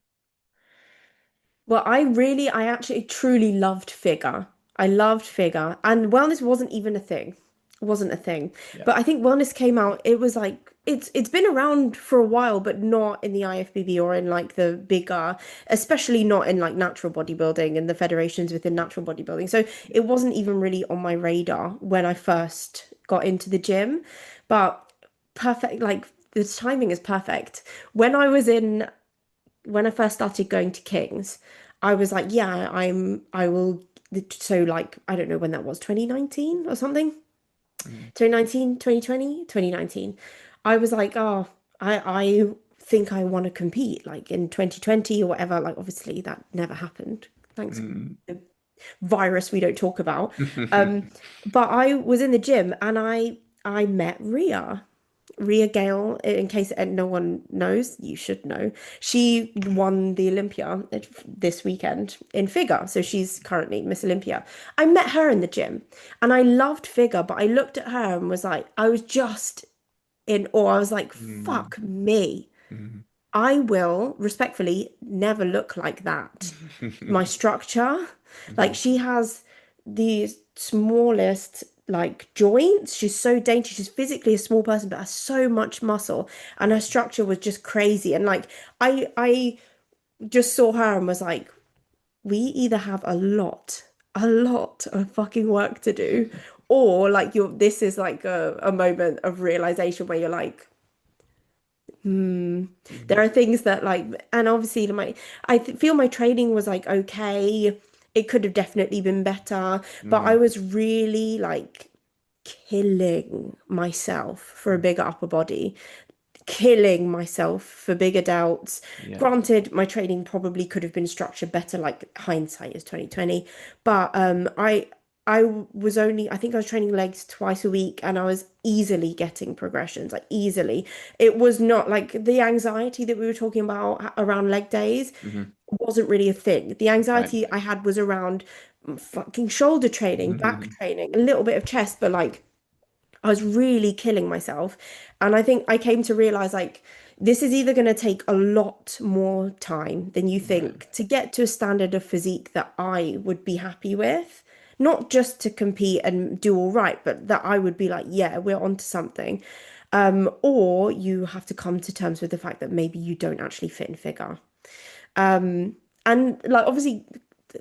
well, I actually truly loved figure. I loved figure, and wellness wasn't even a thing. It wasn't a thing. Yeah. But I think wellness came out, it was like it's been around for a while, but not in the IFBB or in like the bigger, especially not in like natural bodybuilding and the federations within natural bodybuilding. So it wasn't even really on my radar when I first got into the gym. But perfect, like the timing is perfect. When I was in when I first started going to King's, I was like, yeah, I will. So, like, I don't know when that was, 2019 or something? Mm, 2019, 2020, 2019. I was like, oh, I think I want to compete like in 2020 or whatever. Like, obviously, that never happened. Thanks, mm. the virus we don't talk about. Um, but I was in the gym and I met Ria. Ria Gale, in case no one knows, you should know. She won the Olympia this weekend in figure. So she's currently Miss Olympia. I met her in the gym and I loved figure, but I looked at her and was like, I was just in awe. I was like, Mm, fuck me. mm. I will respectfully never look like that. My structure, like Mhm, she has the smallest like joints. She's so dainty. She's physically a small person, but has so much muscle, and her structure was just crazy. And like I just saw her and was like, we either have a lot of fucking work to do, or like you're. This is like a moment of realization where you're like, there mhm, are things that like, and obviously my feel my training was like okay. it could have definitely been better, but I Mm. was really like killing myself for a bigger upper body, killing myself for bigger delts. Yeah. Granted, my training probably could have been structured better, like hindsight is 2020. But I was only, I think I was training legs twice a week and I was easily getting progressions, like easily. It was not like the anxiety that we were talking about around leg days Hmm. wasn't really a thing. The Right. anxiety I had was around fucking shoulder training, back training, a little bit of chest, but like I was really killing myself. And I think I came to realize like this is either going to take a lot more time than you Right. think to get to a standard of physique that I would be happy with. Not just to compete and do all right, but that I would be like, yeah, we're onto something. Or you have to come to terms with the fact that maybe you don't actually fit in figure. And like obviously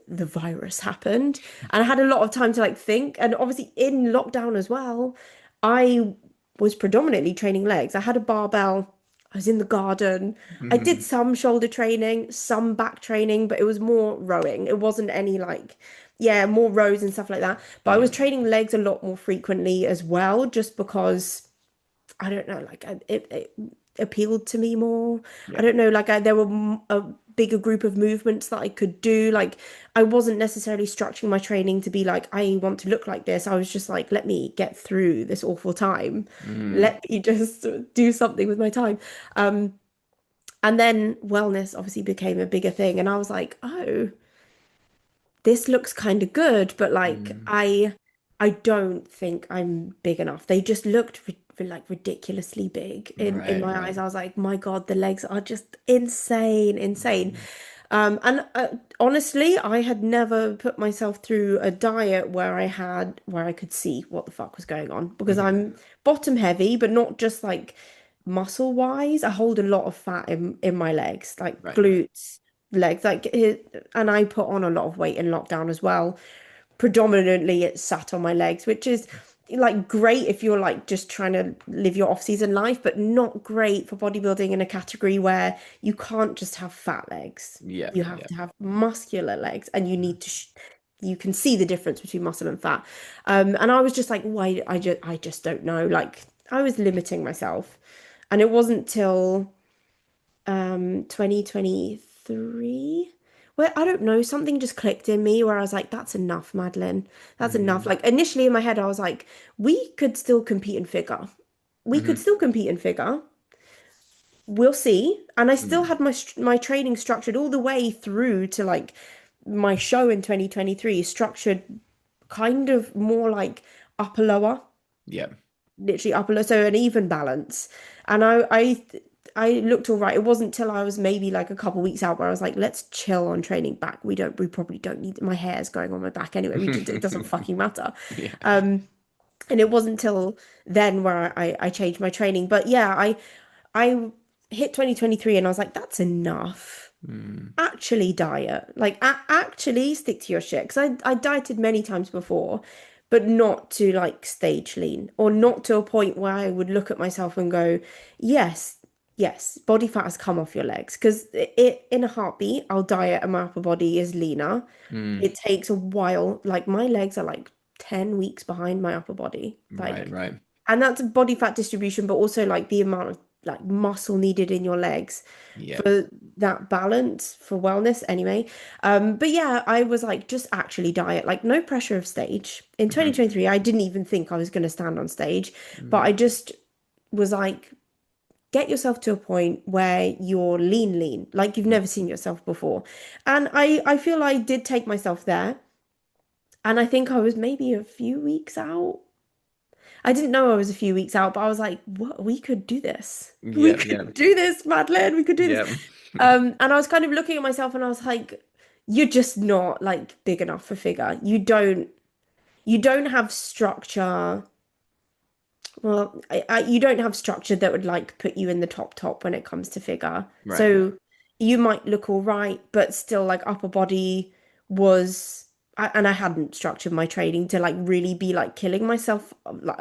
the virus happened and I had a lot of time to like think, and obviously in lockdown as well I was predominantly training legs. I had a barbell, I was in the garden, I did some shoulder training, some back training, but it was more rowing. It wasn't any like, yeah, more rows and stuff like that, but I Yeah. was training legs a lot more frequently as well, just because I don't know, like it appealed to me more. I Yeah. don't know, like there were a bigger group of movements that I could do. Like I wasn't necessarily structuring my training to be like, I want to look like this. I was just like, let me get through this awful time. Mm. Let me just do something with my time. And then wellness obviously became a bigger thing. And I was like, oh, this looks kind of good, but like Mm. I don't think I'm big enough. They just looked like ridiculously big in Right. my Right. eyes. I was like, my God, the legs are just insane, insane. And honestly, I had never put myself through a diet where I could see what the fuck was going on because Mhm. I'm bottom heavy, but not just like muscle wise. I hold a lot of fat in my legs, like Right. glutes, legs, and I put on a lot of weight in lockdown as well. Predominantly, it sat on my legs, which is like great if you're like just trying to live your off-season life, but not great for bodybuilding in a category where you can't just have fat legs. Yeah. You have Yeah. to have muscular legs, and you need to. You can see the difference between muscle and fat. And I was just like, why? I just don't know. Like I was limiting myself, and it wasn't till 2023 where I don't know, something just clicked in me where I was like, that's enough, Madeline. That's enough. Mm. Like initially in my head, I was like, we could still compete in figure. We could Hmm. still compete in figure. We'll see. And I still Mm. had my training structured all the way through to like my show in 2023, structured kind of more like upper lower, Yeah. literally upper, so an even balance. And I looked all right. It wasn't till I was maybe like a couple weeks out where I was like, let's chill on training back. We probably don't need, my hair's going on my back anyway. It doesn't fucking matter. Yeah. And it wasn't till then where I changed my training. But yeah, I hit 2023 and I was like, that's enough. Mm. Actually diet, like actually stick to your shit, because I dieted many times before, but not to like stage lean, or not to a point where I would look at myself and go, yes, yes, body fat has come off your legs, because it in a heartbeat I'll diet and my upper body is leaner. Mm. It takes a while, like my legs are like 10 weeks behind my upper body, Right. like, Right. and that's body fat distribution, but also like the amount of like muscle needed in your legs Yeah. for that balance for wellness anyway. But yeah, I was like, just actually diet, like no pressure of stage. In Hmm. 2023, I didn't even think I was going to stand on stage, but Mm. I just was like, get yourself to a point where you're lean, lean, like you've Yeah. never seen yourself before. And I feel I did take myself there. And I think I was maybe a few weeks out. I didn't know I was a few weeks out, but I was like, what, we could do this. We Yeah. Yeah. could do this, Madeline. We could do this. Yeah. And I was kind of looking at myself and I was like, you're just not like big enough for figure. You don't have structure. Well, you don't have structure that would like put you in the top when it comes to figure. Right. So you might look all right, but still like upper body was and I hadn't structured my training to like really be like killing myself like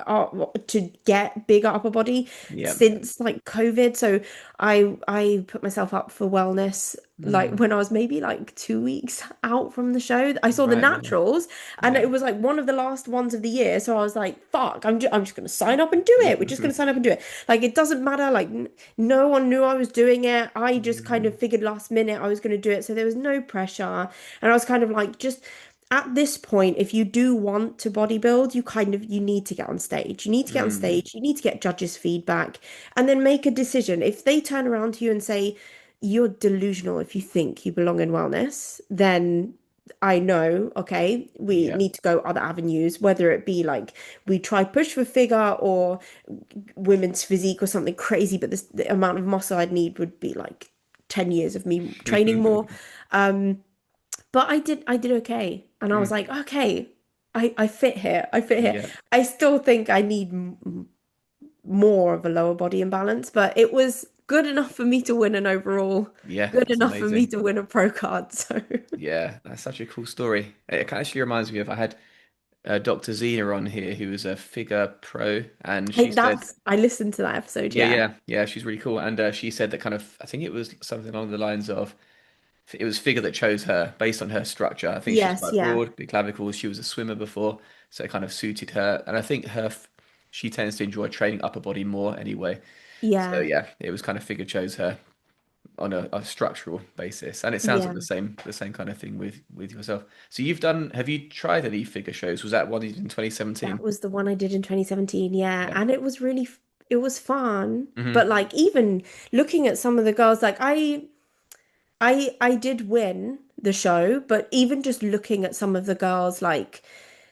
to get bigger upper body Yeah. since like COVID. So I put myself up for wellness like Mm. when I was maybe like 2 weeks out from the show. I saw the Right. Yeah. naturals and Yeah. it was like one of the last ones of the year. So I was like, fuck, I'm just gonna sign up and do it. We're just gonna sign up and do it. Like it doesn't matter. Like n no one knew I was doing it. I just kind of Mm. figured last minute I was gonna do it. So there was no pressure. And I was kind of like just at this point, if you do want to bodybuild, you need to get on stage. You need to get on Mm. stage, you need to get judges' feedback, and then make a decision. If they turn around to you and say, you're delusional if you think you belong in wellness, then I know, okay, we Yeah. need to go other avenues, whether it be like we try push for figure or women's physique or something crazy, but the amount of muscle I'd need would be like 10 years of me training more. Um, but I did okay. And I was Mm. like, okay, I fit here. I fit here. Yeah. I still think I need more of a lower body imbalance, but it was good enough for me to win an overall, Yeah. good That's enough for me amazing. to win a pro card. So Yeah. That's such a cool story. It actually reminds me of I had Dr. Zena on here, who was a figure pro, and she said, I listened to that episode, yeah, yeah. yeah, yeah, she's really cool. And she said that kind of, I think it was something along the lines of, it was figure that chose her based on her structure. I think she's Yes, quite yeah. broad, big clavicles. She was a swimmer before, so it kind of suited her. And I think she tends to enjoy training upper body more anyway. So Yeah. yeah, it was kind of figure chose her on a structural basis. And it sounds like Yeah. the same kind of thing with yourself. So have you tried any figure shows? Was that one you did in That 2017? was the one I did in 2017, yeah. Yeah. And it was really it was fun. But Hmm. like even looking at some of the girls, like I did win the show, but even just looking at some of the girls, like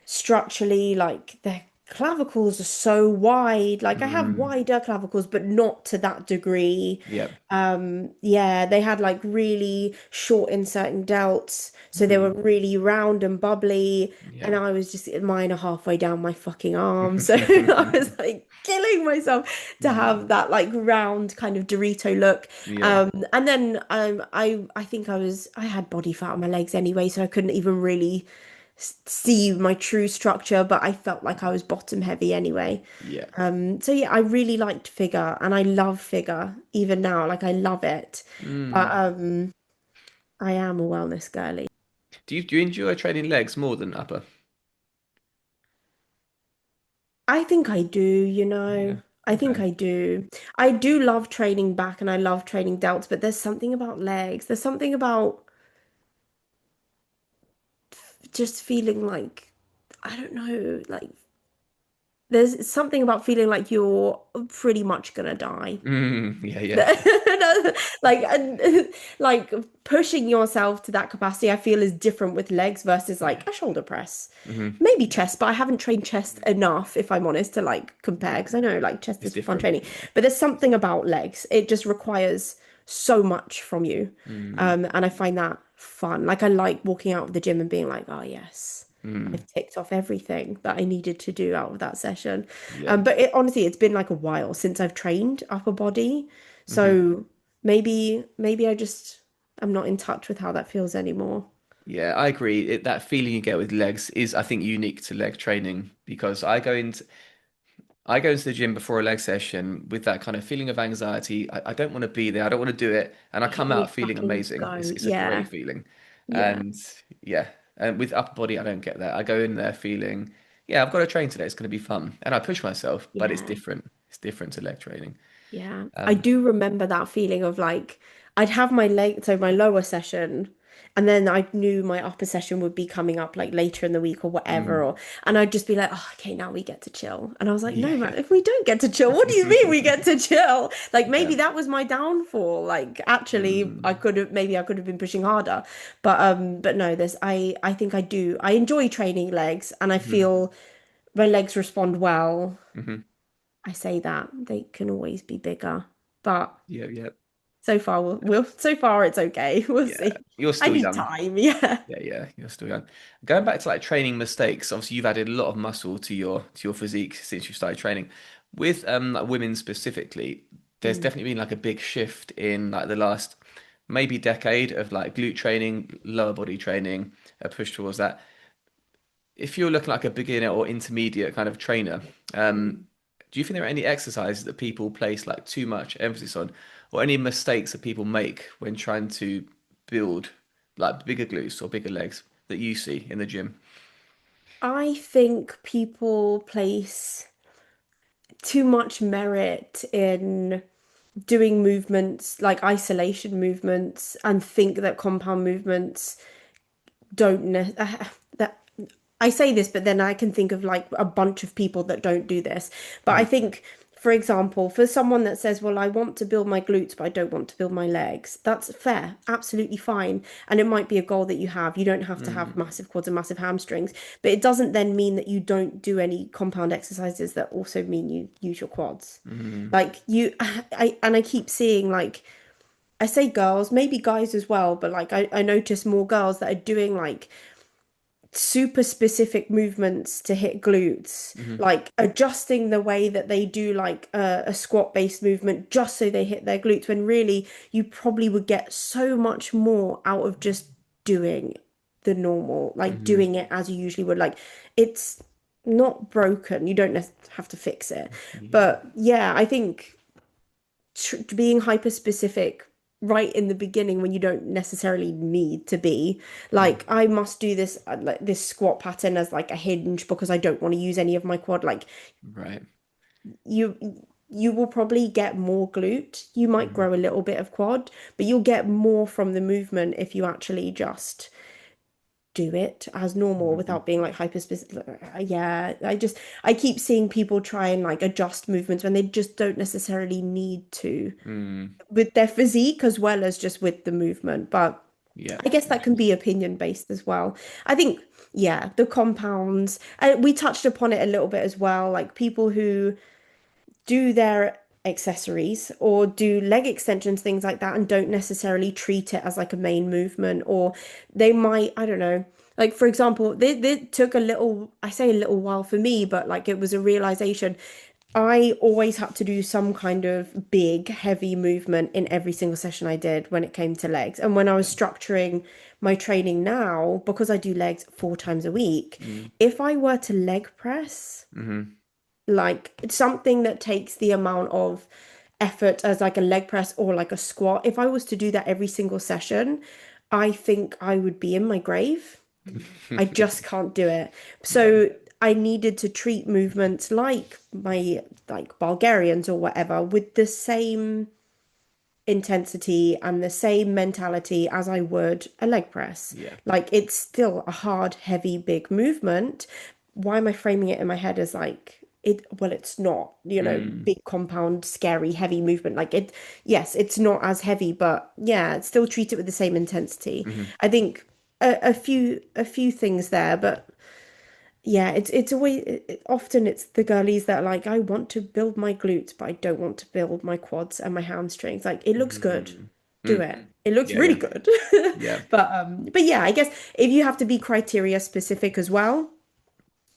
structurally, like their clavicles are so wide. Like I have Mm. wider clavicles, but not to that degree. Yeah. Yeah, they had like really short inserting delts, so they were Mm. really round and bubbly, Yeah. and I was just mine are halfway down my fucking arm, so I was like killing myself to Mm. have that like round kind of Dorito look. Yeah. And then I think I had body fat on my legs anyway, so I couldn't even really see my true structure, but I felt like I was bottom heavy anyway. Yeah. So yeah, I really liked figure and I love figure even now. Like I love it. But Mm. I am a wellness girly. Do you enjoy training legs more than upper? I think I do, you Yeah. know. I think Okay. I do. I do love training back and I love training delts, but there's something about legs. There's something about just feeling like I don't know, like there's something about feeling like you're pretty much gonna die. Yeah. Yeah. Like like pushing yourself to that capacity I feel is different with legs versus Yeah. like a shoulder press, Hmm. maybe Yeah. chest, but I haven't trained chest enough if I'm honest to like compare Yeah. because I know like chest It's is fun different. training, Yeah. but there's something about legs, it just requires so much from you. Mm. And I find that fun, like I like walking out of the gym and being like, oh yes, Mm. I've ticked off everything that I needed to do out of that session. Yeah. But honestly, it's been like a while since I've trained upper body. Hmm. So maybe I'm not in touch with how that feels anymore. Yeah, I agree. That feeling you get with legs is, I think, unique to leg training because I go into the gym before a leg session with that kind of feeling of anxiety. I don't want to be there. I don't want to do it, and I come Here we out feeling fucking amazing. go. It's a great Yeah. feeling, Yeah. and yeah. And with upper body, I don't get that. I go in there feeling, yeah, I've got to train today. It's going to be fun, and I push myself, but it's Yeah. different. It's different to leg training. Yeah, I Um, do remember that feeling of like I'd have my leg, so my lower session, and then I knew my upper session would be coming up like later in the week or whatever, mm, or and I'd just be like, oh, okay, now we get to chill. And I was like, no, yeah, man, if we don't get to chill, what do you mean we get to chill? Like yeah, maybe that was my downfall. Like actually, mm, I could have been pushing harder, but no, there's I think I do. I enjoy training legs, and I hmm, feel my legs respond well. hmm, I say that they can always be bigger, but yeah, yeah, so far so far it's okay. We'll yeah. see. You're I still need young. time. Yeah. Yeah, yeah, you're still young. Going back to like training mistakes, obviously you've added a lot of muscle to your physique since you started training. With like women specifically, there's Mm. definitely been like a big shift in like the last maybe decade of like glute training, lower body training, a push towards that. if you're looking like a beginner or intermediate kind of trainer, Mm. do you think there are any exercises that people place like too much emphasis on, or any mistakes that people make when trying to build like bigger glutes or bigger legs that you see in the gym? I think people place too much merit in doing movements like isolation movements and think that compound movements don't that I say this, but then I can think of like a bunch of people that don't do this. But I Mm, think, for example, for someone that says, well, I want to build my glutes, but I don't want to build my legs, that's fair, absolutely fine. And it might be a goal that you have. You don't have to have mm, massive quads and massive hamstrings, but it doesn't then mean that you don't do any compound exercises that also mean you use your quads. mm, Like I keep seeing like, I say girls, maybe guys as well, but like I notice more girls that are doing like super specific movements to hit glutes, mm, like adjusting the way that they do like a squat based movement just so they hit their glutes, when really you probably would get so much more out of just doing the normal, like mm, doing it as you usually would. Like it's not broken, you don't have to fix it. yeah, But yeah, I think tr being hyper specific right in the beginning when you don't necessarily need to be mm, like I must do this like this squat pattern as like a hinge because I don't want to use any of my quad, like right. you you will probably get more glute, you might Mm, grow a little bit of quad, but you'll get more from the movement if you actually just do it as normal mm, without being like hyper specific. Yeah, I keep seeing people try and like adjust movements when they just don't necessarily need to mm, with their physique as well as just with the movement. But yeah, I guess that can be interesting. opinion based as well. I think, yeah, the compounds, we touched upon it a little bit as well. Like people who do their accessories or do leg extensions, things like that, and don't necessarily treat it as like a main movement, or they might, I don't know. Like for example, they took a little, I say a little while for me, but like it was a realization. I always had to do some kind of big, heavy movement in every single session I did when it came to legs. And when I was Yeah. structuring my training now, because I do legs 4 times a week, Mm, if I were to leg press, mm, like it's something that takes the amount of effort as like a leg press or like a squat, if I was to do that every single session, I think I would be in my grave. I just can't do it. yeah. So I needed to treat movements like my like Bulgarians or whatever with the same intensity and the same mentality as I would a leg press. Yeah. Like it's still a hard, heavy, big movement. Why am I framing it in my head as like it, well, it's not, Mm, big compound, scary, heavy movement. Like it, yes, it's not as heavy, but yeah, still treat it with the same intensity. mm, I think a few things there, but yeah, it's always often it's the girlies that are like, I want to build my glutes, but I don't want to build my quads and my hamstrings. Like it looks good, mm, do mm. it. It looks Yeah, really yeah, good. yeah, But yeah, I guess if you have to be criteria specific as well,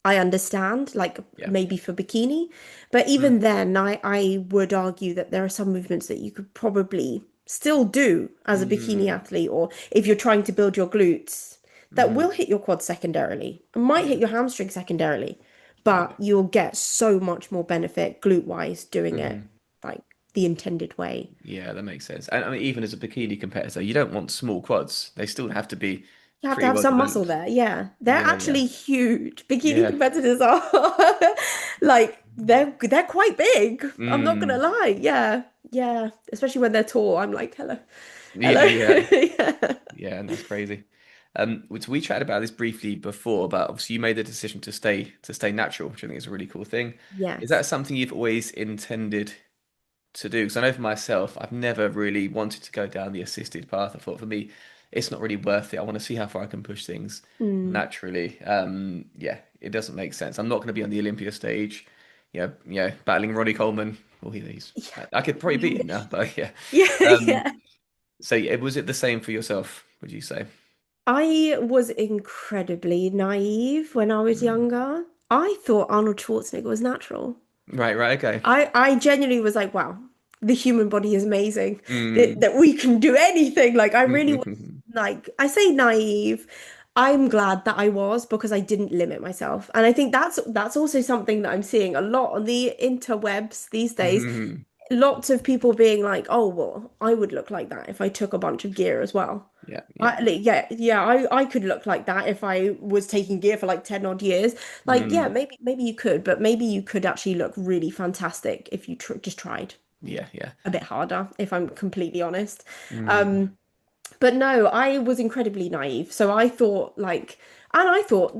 I understand, like yeah. maybe for bikini. But Mm, even then, I would argue that there are some movements that you could probably still do as a bikini mm, athlete, or if you're trying to build your glutes, that mm, will hit your quad secondarily, and might yeah, hit your hamstring secondarily, but yeah. you'll get so much more benefit glute wise doing it Mm, like the intended way. yeah, that makes sense. And I mean, even as a bikini competitor, you don't want small quads. They still have to be You have to pretty have well some muscle developed. there. Yeah. They're Yeah, yeah, actually huge. Bikini yeah. competitors are like they're quite big. I'm not gonna Mm, lie. Yeah. Yeah. Especially when they're tall. I'm like, hello. yeah, Hello. yeah, Yeah. yeah, and that's crazy. Which we chatted about this briefly before, but obviously you made the decision to stay natural, which I think is a really cool thing. Is that Yes. something you've always intended to do? Because I know for myself, I've never really wanted to go down the assisted path. I thought for me, it's not really worth it. I want to see how far I can push things Mm. naturally. Yeah, it doesn't make sense. I'm not going to be on the Olympia stage, battling Ronnie Coleman. Well, he's Yeah. I could probably We beat him now, wish. but yeah. Yeah. Um, Yeah. so yeah, was it the same for yourself, would you say? I was incredibly naive when I was Mm. younger. I thought Arnold Schwarzenegger was natural. Right, right, okay. I genuinely was like, wow, the human body is amazing. That, Mm. that we can do anything. Like I really was like, I say naive. I'm glad that I was because I didn't limit myself. And I think that's also something that I'm seeing a lot on the interwebs these days. Mhm. Lots of people being like, "Oh, well, I would look like that if I took a bunch of gear as well." Yeah, yeah. I could look like that if I was taking gear for like 10 odd years. Like, yeah, Mm. maybe you could, but maybe you could actually look really fantastic if you tr just tried Yeah, yeah. a bit harder, if I'm completely honest. Mm. Um, but no, I was incredibly naive. So I thought like, and I thought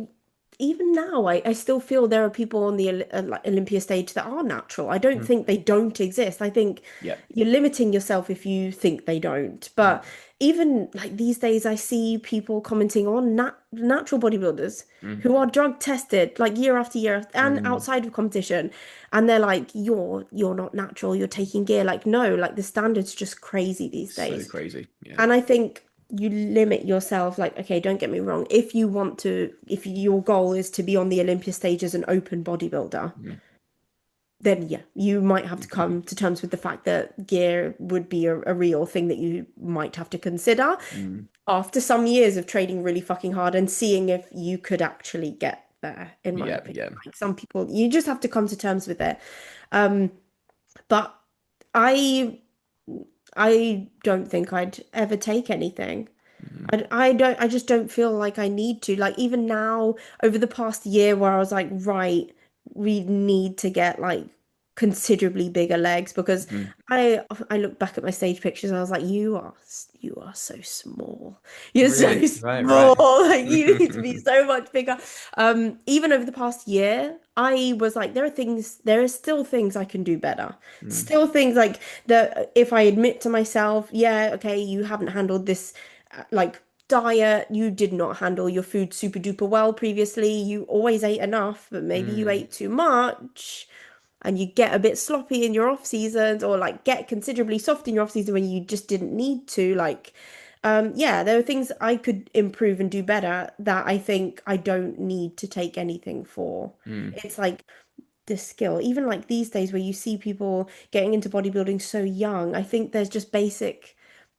even now, I still feel there are people on the like Olympia stage that are natural. I don't Mm. think they don't exist. I think Yeah. you're limiting yourself if you think they don't. Mm. But even like these days, I see people commenting on natural bodybuilders Mm. who are drug tested like year after year and Mm. outside of competition, and they're like, you're not natural. You're taking gear. Like no, like the standard's just crazy these So days. crazy. Yeah. And I think you limit yourself, like, okay, don't get me wrong. If you want to, if your goal is to be on the Olympia stage as an open bodybuilder, Mm. then yeah, you might have to come to terms with the fact that gear would be a real thing that you might have to consider Mm. after some years of training really fucking hard and seeing if you could actually get there, in my Yeah, opinion. yeah. Like some people, you just have to come to terms with it. Um, but I I don't think I'd ever take anything. Mm. I just don't feel like I need to. Like even now, over the past year where I was like, right, we need to get like considerably bigger legs because Mm. I look back at my stage pictures and I was like, you are so small. You're so Really? Right, right. small. Like you need to be so much bigger. Even over the past year, I was like, there are still things I can do better. Mm. Still things like that if I admit to myself, yeah, okay, you haven't handled this like diet, you did not handle your food super duper well previously. You always ate enough, but maybe you Mm. ate too much and you get a bit sloppy in your off seasons or like get considerably soft in your off season when you just didn't need to. Like, yeah, there are things I could improve and do better that I think I don't need to take anything for. Mm. It's like the skill. Even like these days where you see people getting into bodybuilding so young, I think there's just basic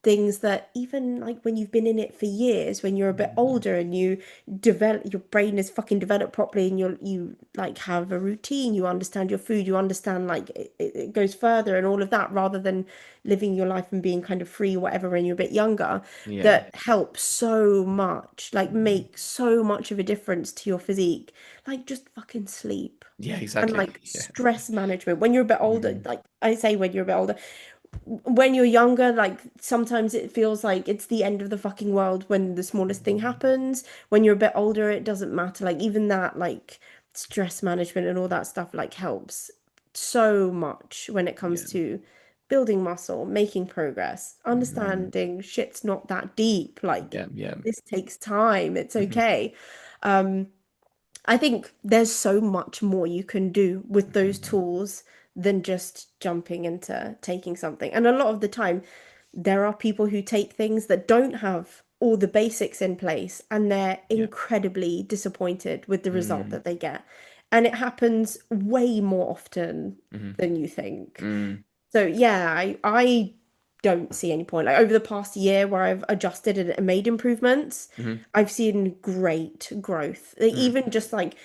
things that even like when you've been in it for years, when you're a bit Mm. older and you develop your brain is fucking developed properly and you like have a routine, you understand your food, you understand like it goes further and all of that rather than living your life and being kind of free whatever when you're a bit younger, Yeah. that helps so much, like Mm. make so much of a difference to your physique. Like just fucking sleep Yeah, and exactly. like Yeah. stress management when you're a bit older, Mm. like I say when you're a bit older, when you're younger, like sometimes it feels like it's the end of the fucking world when the smallest thing happens. When you're a bit older, it doesn't matter. Like even that like stress management and all that stuff like helps so much when it comes Yeah. to building muscle, making progress, Mm. understanding shit's not that deep. Like Yeah, yeah. this takes time. It's Mhm. okay. Um I think there's so much more you can do with those Mhm. tools than just jumping into taking something. And a lot of the time, there are people who take things that don't have all the basics in place and they're Yeah. incredibly disappointed with the result Mm. that they get. And it happens way more often Mhm. than you think. Mm. So yeah, I don't see any point. Like over the past year where I've adjusted and made improvements, Mhm. I've seen great growth. Like, Mm. even just like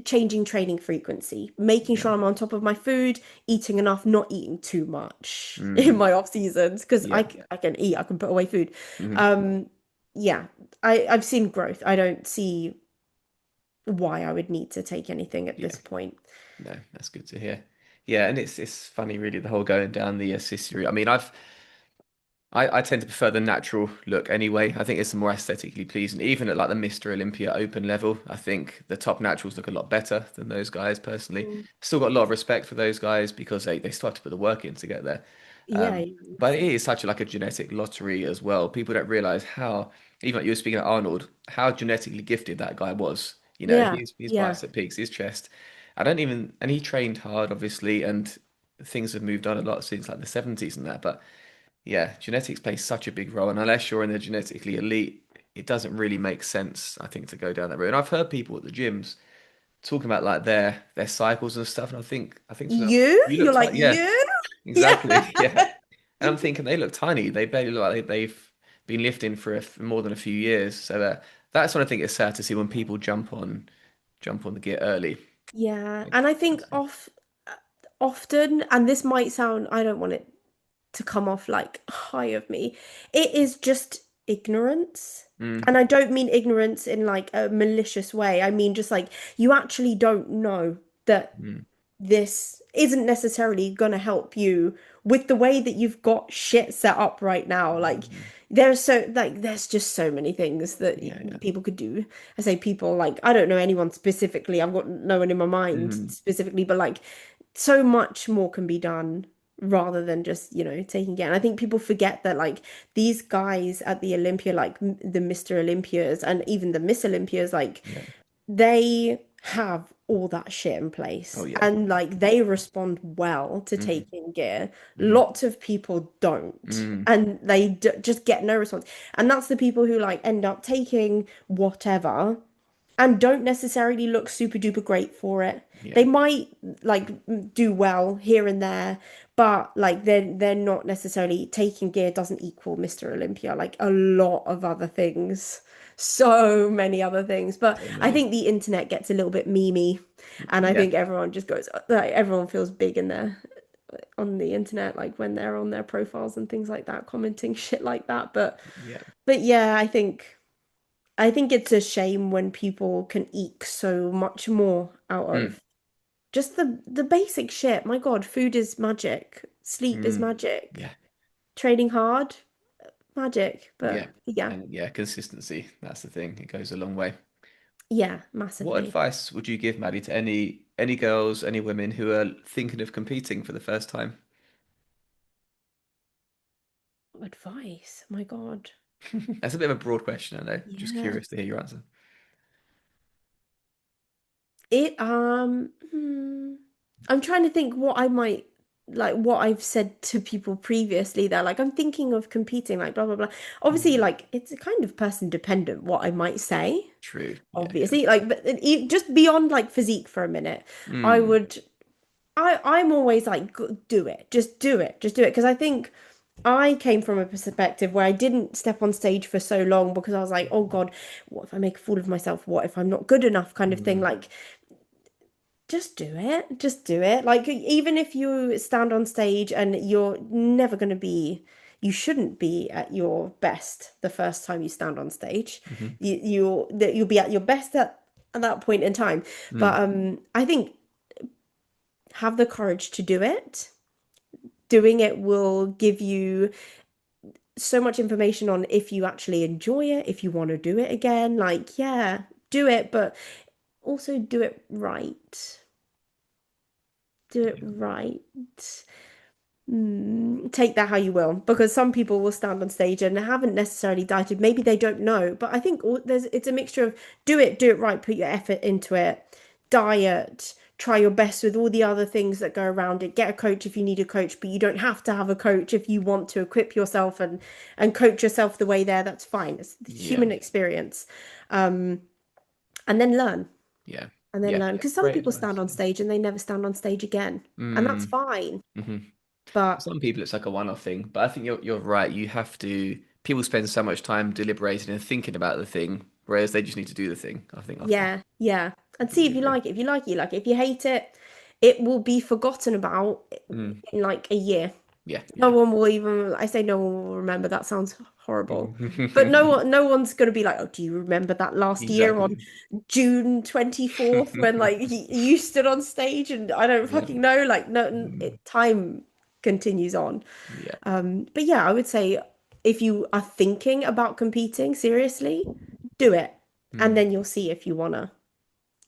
changing training frequency, making Yeah. sure I'm on top of my food, eating enough, not eating too much in Mm. my off seasons because Yeah, yeah. I can eat, I can put away food. Mhm. Um, yeah, I've seen growth. I don't see why I would need to take anything at Yeah. this point. No, that's good to hear. Yeah, and it's funny really the whole going down the assist route. I mean, I tend to prefer the natural look anyway. I think it's more aesthetically pleasing. Even at like the Mr. Olympia Open level, I think the top naturals look a lot better than those guys personally. Mm. Still got a lot of respect for those guys because they still have to put the work in to get there. Yeah, But it massive. is such like a genetic lottery as well. People don't realize how, even like you were speaking of Arnold, how genetically gifted that guy was. You know, Yeah, his yeah. bicep peaks, his chest. I don't even, and he trained hard, obviously, and things have moved on a lot since like the 70s and that. But yeah, genetics plays such a big role, and unless you're in the genetically elite, it doesn't really make sense, I think, to go down that route. And I've heard people at the gyms talking about like their cycles and stuff, and I think to myself, You? you look You're like tight, yeah, you? exactly, yeah. Yeah. And I'm thinking they look tiny. They barely look like they've been lifting for more than a few years. So That's what I think is sad to see when people jump on the gear early. Yeah, It's and I think disgusting. often, and this might sound, I don't want it to come off like high of me, it is just ignorance. Mm, And I don't mean ignorance in like a malicious way. I mean just like you actually don't know that mm, this isn't necessarily going to help you with the way that you've got shit set up right now. Like mm, there's just so many things that yeah, yeah. people could do. I say people, like I don't know anyone specifically. I've got no one in my mind Mm, specifically, but like so much more can be done rather than just, taking it. And I think people forget that like these guys at the Olympia, like the Mr. Olympias and even the Miss Olympias, like yeah. they have all that shit in Oh place yeah. and like they respond well to Mm, taking gear. mm, Lots of people don't, mm, and they just get no response. And that's the people who like end up taking whatever and don't necessarily look super duper great for it. yeah. They might like do well here and there, but like they're not necessarily taking gear doesn't equal Mr. Olympia, like a lot of other things. So many other things. But So I many. think the internet gets a little bit memey and I Yeah. think everyone just goes like everyone feels big in their on the internet, like when they're on their profiles and things like that, commenting shit like that. Yeah. But yeah, I think it's a shame when people can eke so much more out Mm, of just the basic shit. My God, food is magic. Sleep is mm, magic. yeah. Training hard, magic. Yeah. But yeah, And yeah, consistency. That's the thing. It goes a long way. yeah, What massively. advice would you give, Maddie, to any girls, any women who are thinking of competing for the first time? Advice. My God. That's a bit of a broad question, I know. Just Yeah. curious to hear your answer. I'm trying to think what I might like what I've said to people previously there. Like I'm thinking of competing, like blah blah blah. Obviously, Mm, like it's kind of person dependent what I might say. true. Yeah, yeah. Obviously, like but just beyond like physique for a minute, I Mm, would I'm always like do it. Just do it. Just do it because I think I came from a perspective where I didn't step on stage for so long because I was like, oh God, what if I make a fool of myself? What if I'm not good enough? Kind of thing. mm, Like just do it. Just do it. Like even if you stand on stage and you're never going to be, you shouldn't be at your best the first time you stand on stage. mhm, You'll be at your best at that point in time. mm, But I think have the courage to do it. Doing it will give you so much information on if you actually enjoy it, if you want to do it again. Like, yeah, do it, but also do it right. Do it yeah. right. Take that how you will, because some people will stand on stage and haven't necessarily dieted. Maybe they don't know, but I think it's a mixture of do it right, put your effort into it, diet, try your best with all the other things that go around it. Get a coach if you need a coach, but you don't have to have a coach if you want to equip yourself and coach yourself the way there. That's fine. It's the Yeah. human experience, um, and then learn Yeah. and then Yeah. learn Yeah. because some Great people stand advice. on Yeah. stage and they never stand on stage again, and that's Mm, fine. hmm. For But some people, it's like a one-off thing, but I think you're right. You have to. People spend so much time deliberating and thinking about the thing, whereas they just need to do the thing. I think often. yeah, yeah. And see Completely if you agree. like it. If you like it, you like it. If you hate it, it will be forgotten about Mm, in like a year. yeah. No Yeah. one will even, I say no one will remember. That sounds horrible. But no one's going to be like, oh, do you remember that last year on Exactly. June 24th when like you stood on stage and I don't Yeah. fucking know. Like, no, Mm, time continues on. yeah. But yeah, I would say if you are thinking about competing seriously, do it. And Mm, then you'll see if you want to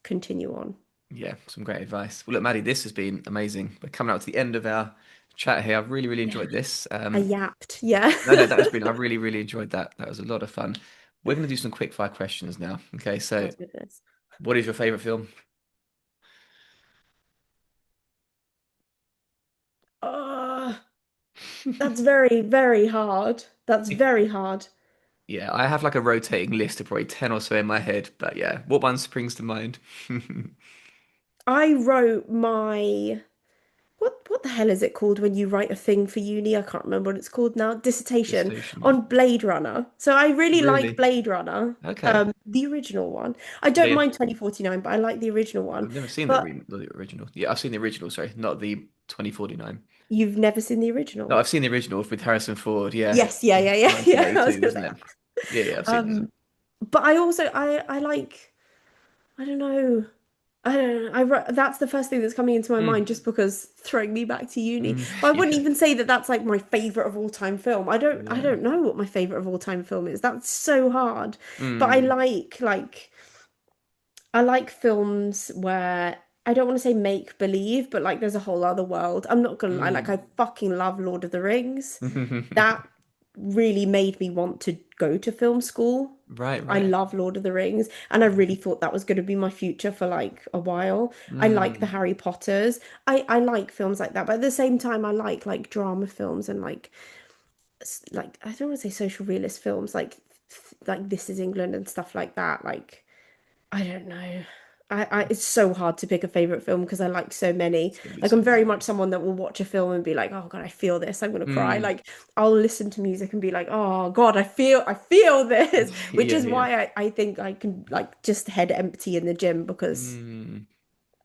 continue on. yeah. Some great advice. Well, look, Maddie, this has been amazing. We're coming out to the end of our chat here. I've really, really Yeah, enjoyed this. I yapped. Yeah. No, no, that was brilliant. I really, really enjoyed that. That was a lot of fun. We're going to do some quick fire questions now. Okay, so Oh, goodness. what is your favorite film? Oh, that's very, very hard. That's very hard. Yeah, I have like a rotating list of probably 10 or so in my head, but yeah, what one springs to mind? I wrote my what the hell is it called when you write a thing for uni? I can't remember what it's called now. Dissertation Dissertation. on Blade Runner. So I really like Really? Blade Runner, Okay. the original one. I Yeah, don't yeah. mind 2049, but I like the original one. I've never seen But the original. Yeah, I've seen the original, sorry, not the 2049. you've never seen the No, original? I've seen the original with Harrison Ford, yeah. Yes, yeah, yeah, yeah, yeah. I was 1982, gonna wasn't say. it? Yeah, yeah, I've seen that. Um, but I also I like I don't know. I don't know. That's the first thing that's coming into my mind Mm. just because throwing me back to uni. Mm. But I wouldn't Yeah. even say that that's like my favorite of all time film. I Yeah. don't know what my favorite of all time film is. That's so hard. But Mm. I like films where I don't want to say make believe, but like there's a whole other world. I'm not gonna lie, like Mm. I fucking love Lord of the Rings. That really made me want to go to film school. Right, I right. love Lord of the Rings, and I really thought that was going to be my future for like a while. I like the Mm. Harry Potters. I like films like that, but at the same time, I like drama films and like I don't want to say social realist films, like This Is England and stuff like that. Like I don't know. It's so hard to pick a favorite film because I like so many. It's gonna be Like so I'm very many. much someone that will watch a film and be like, "Oh God, I feel this. I'm gonna cry." Mm. Like I'll listen to music and be like, "Oh God, I feel this," which Yeah, is yeah. why I think I can like just head empty in the gym because Mm.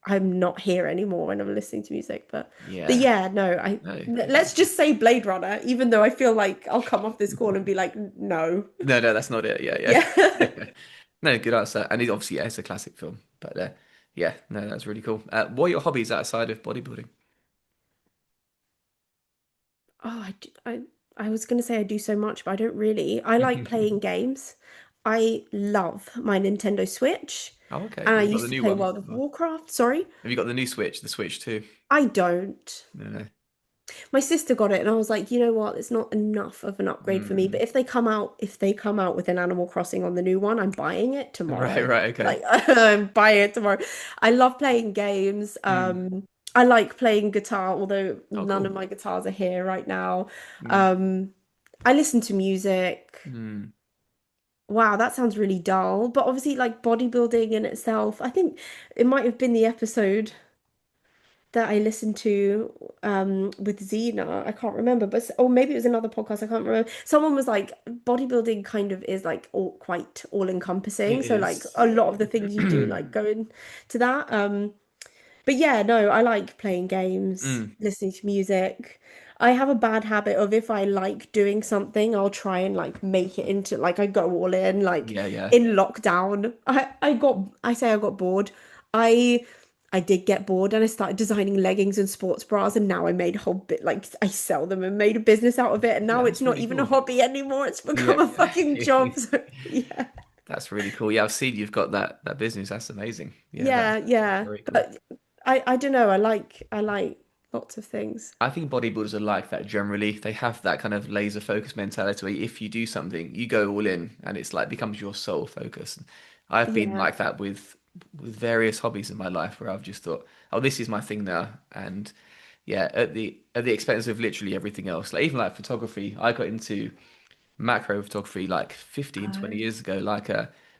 I'm not here anymore when I'm listening to music. But Yeah. yeah, no, No, let's exactly. just say Blade Runner, even though I feel like I'll come off this call and be like, "No." No, no, that's not it. Yeah, Yeah. yeah. No, good answer. And it obviously, yeah, it's a classic film. But yeah, no, that's really cool. What are your hobbies outside of bodybuilding? Oh, I was gonna say I do so much, but I don't really. I like playing games. I love my Nintendo Switch, Oh, okay. and I Have you got the used to new play one? World of Or Warcraft. Sorry, have you got the new Switch, the Switch 2? I don't. No, no. My sister got it, and I was like, you know what? It's not enough of an upgrade for me. Mm. But if they come out with an Animal Crossing on the new one, I'm buying it Right, tomorrow. right, okay. Like I'm buying it tomorrow. I love playing games. Mm. I like playing guitar, although Oh, none cool. of my guitars are here right now. Mm. Um, I listen to music. Mm. Wow, that sounds really dull. But obviously, like bodybuilding in itself, I think it might have been the episode that I listened to with Zena. I can't remember, but or maybe it was another podcast. I can't remember. Someone was like, bodybuilding kind of is like quite all encompassing. It So like is. a lot of the things you do like go into that. But yeah, no, I like playing games, Mm. listening to music. I have a bad habit of if I like doing something, I'll try and like make it into like I go all in. Like Yeah, yeah. in lockdown, I say I got bored. I I did get bored and I started designing leggings and sports bras and now I made a whole bit like I sell them and made a business out of it and Yeah, now it's that's not really even a cool. hobby anymore. It's become Yeah. a fucking job. So yeah. That's really cool. Yeah, I've seen you've got that business. That's amazing. Yeah, Yeah, that's yeah. very cool. But I don't know. I like lots of things. I think bodybuilders are like that generally. They have that kind of laser focus mentality where if you do something, you go all in and it's like becomes your sole focus. I've been Yeah. like that with various hobbies in my life where I've just thought, oh, this is my thing now. And yeah, at the expense of literally everything else. Like even like photography, I got into macro photography like 15, 20 Oh, years ago.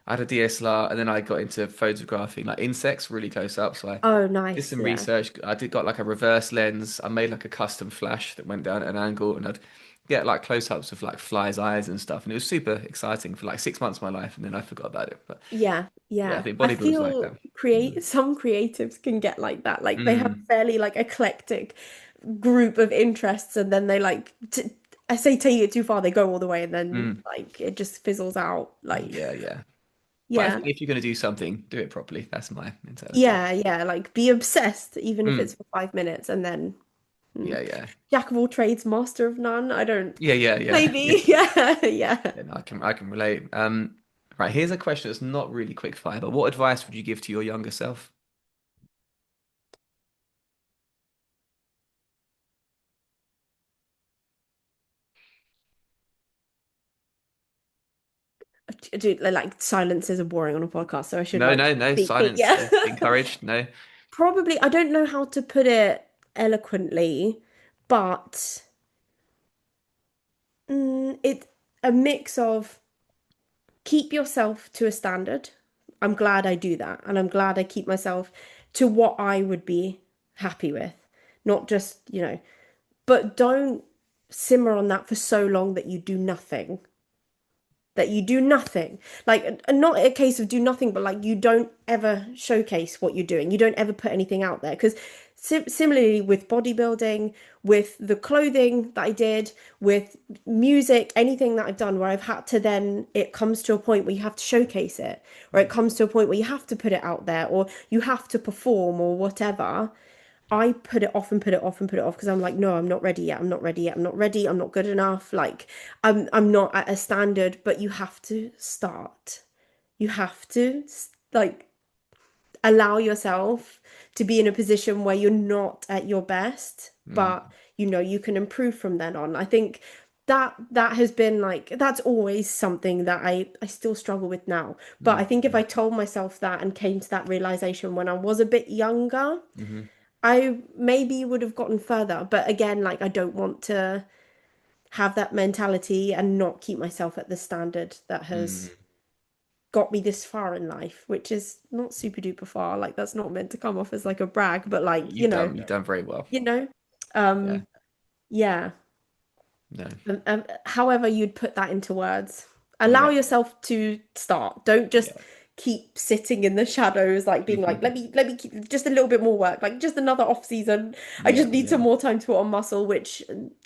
I had a DSLR and then I got into photographing like insects really close up. So I oh, did nice. some Yeah. research. I did got like a reverse lens. I made like a custom flash that went down at an angle and I'd get like close-ups of like flies' eyes and stuff. And it was super exciting for like 6 months of my life and then I forgot about it. But Yeah. yeah, I Yeah. think I bodybuilders like that. feel create some creatives can get like that. Like they have Mm, fairly like eclectic group of interests and then they like t I say take it too far, they go all the way and then mm. like it just fizzles out. Like Yeah, yeah. But I yeah. think if you're going to do something, do it properly. That's my mentality. Yeah, yeah, like be obsessed even if Mm, it's for 5 minutes and then yeah, yeah. jack of all trades, master of none. I don't. Yeah, yeah, yeah. Maybe. Yeah. Yeah. Yeah, no, I can relate. Right, here's a question that's not really quick fire, but what advice would you give to your younger self? Dude, like silences are boring on a podcast, so I should No, like no, no. speak. But Silence yeah. is encouraged. No. Probably, I don't know how to put it eloquently, but it's a mix of keep yourself to a standard. I'm glad I do that, and I'm glad I keep myself to what I would be happy with. not just, but don't simmer on that for so long that you do nothing. That you do nothing. Like, not a case of do nothing, but like you don't ever showcase what you're doing. You don't ever put anything out there. Because similarly with bodybuilding, with the clothing that I did, with music, anything that I've done where I've had to then, it comes to a point where you have to showcase it, or it comes to a point where you have to put it out there, or you have to perform, or whatever. I put it off and put it off and put it off because I'm like, no, I'm not ready yet. I'm not ready yet. I'm not ready. I'm not good enough. Like, I'm not at a standard, but you have to start. You have to like allow yourself to be in a position where you're not at your best, Mm, but you can improve from then on. I think that has been like that's always something that I still struggle with now. But I think if mm, I told myself that and came to that realization when I was a bit younger, mm, I maybe would have gotten further, but again, like I don't want to have that mentality and not keep myself at the standard that has mm. got me this far in life, which is not super duper far. Like that's not meant to come off as like a brag, but like, You've done very well. you know, Yeah. um, yeah. No. However you'd put that into words. Allow Yeah. yourself to start. Don't just Yeah. keep sitting in the shadows, like being like, let me keep just a little bit more work, like just another off season. I Yeah. just need Yeah. some more time to put on muscle, which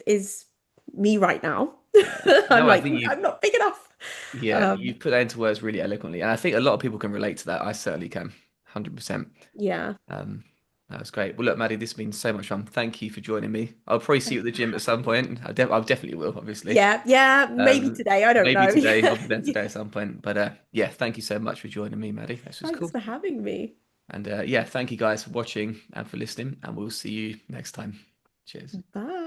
is me right now. Yeah. I'm No, I like, think you I'm not big enough. yeah, you put that into words really eloquently. And I think a lot of people can relate to that. I certainly can. 100%. Yeah. Um, that was great. Well, look, Maddie, this has been so much fun. Thank you for joining me. I'll probably see you at the gym at some point. I definitely will, obviously. Yeah, yeah, maybe today. I don't Maybe know. today. I'll be there Yeah. today at some point. But yeah, thank you so much for joining me, Maddie. This was Thanks cool. for having me. And yeah, thank you guys for watching and for listening. And we'll see you next time. Cheers. Bye.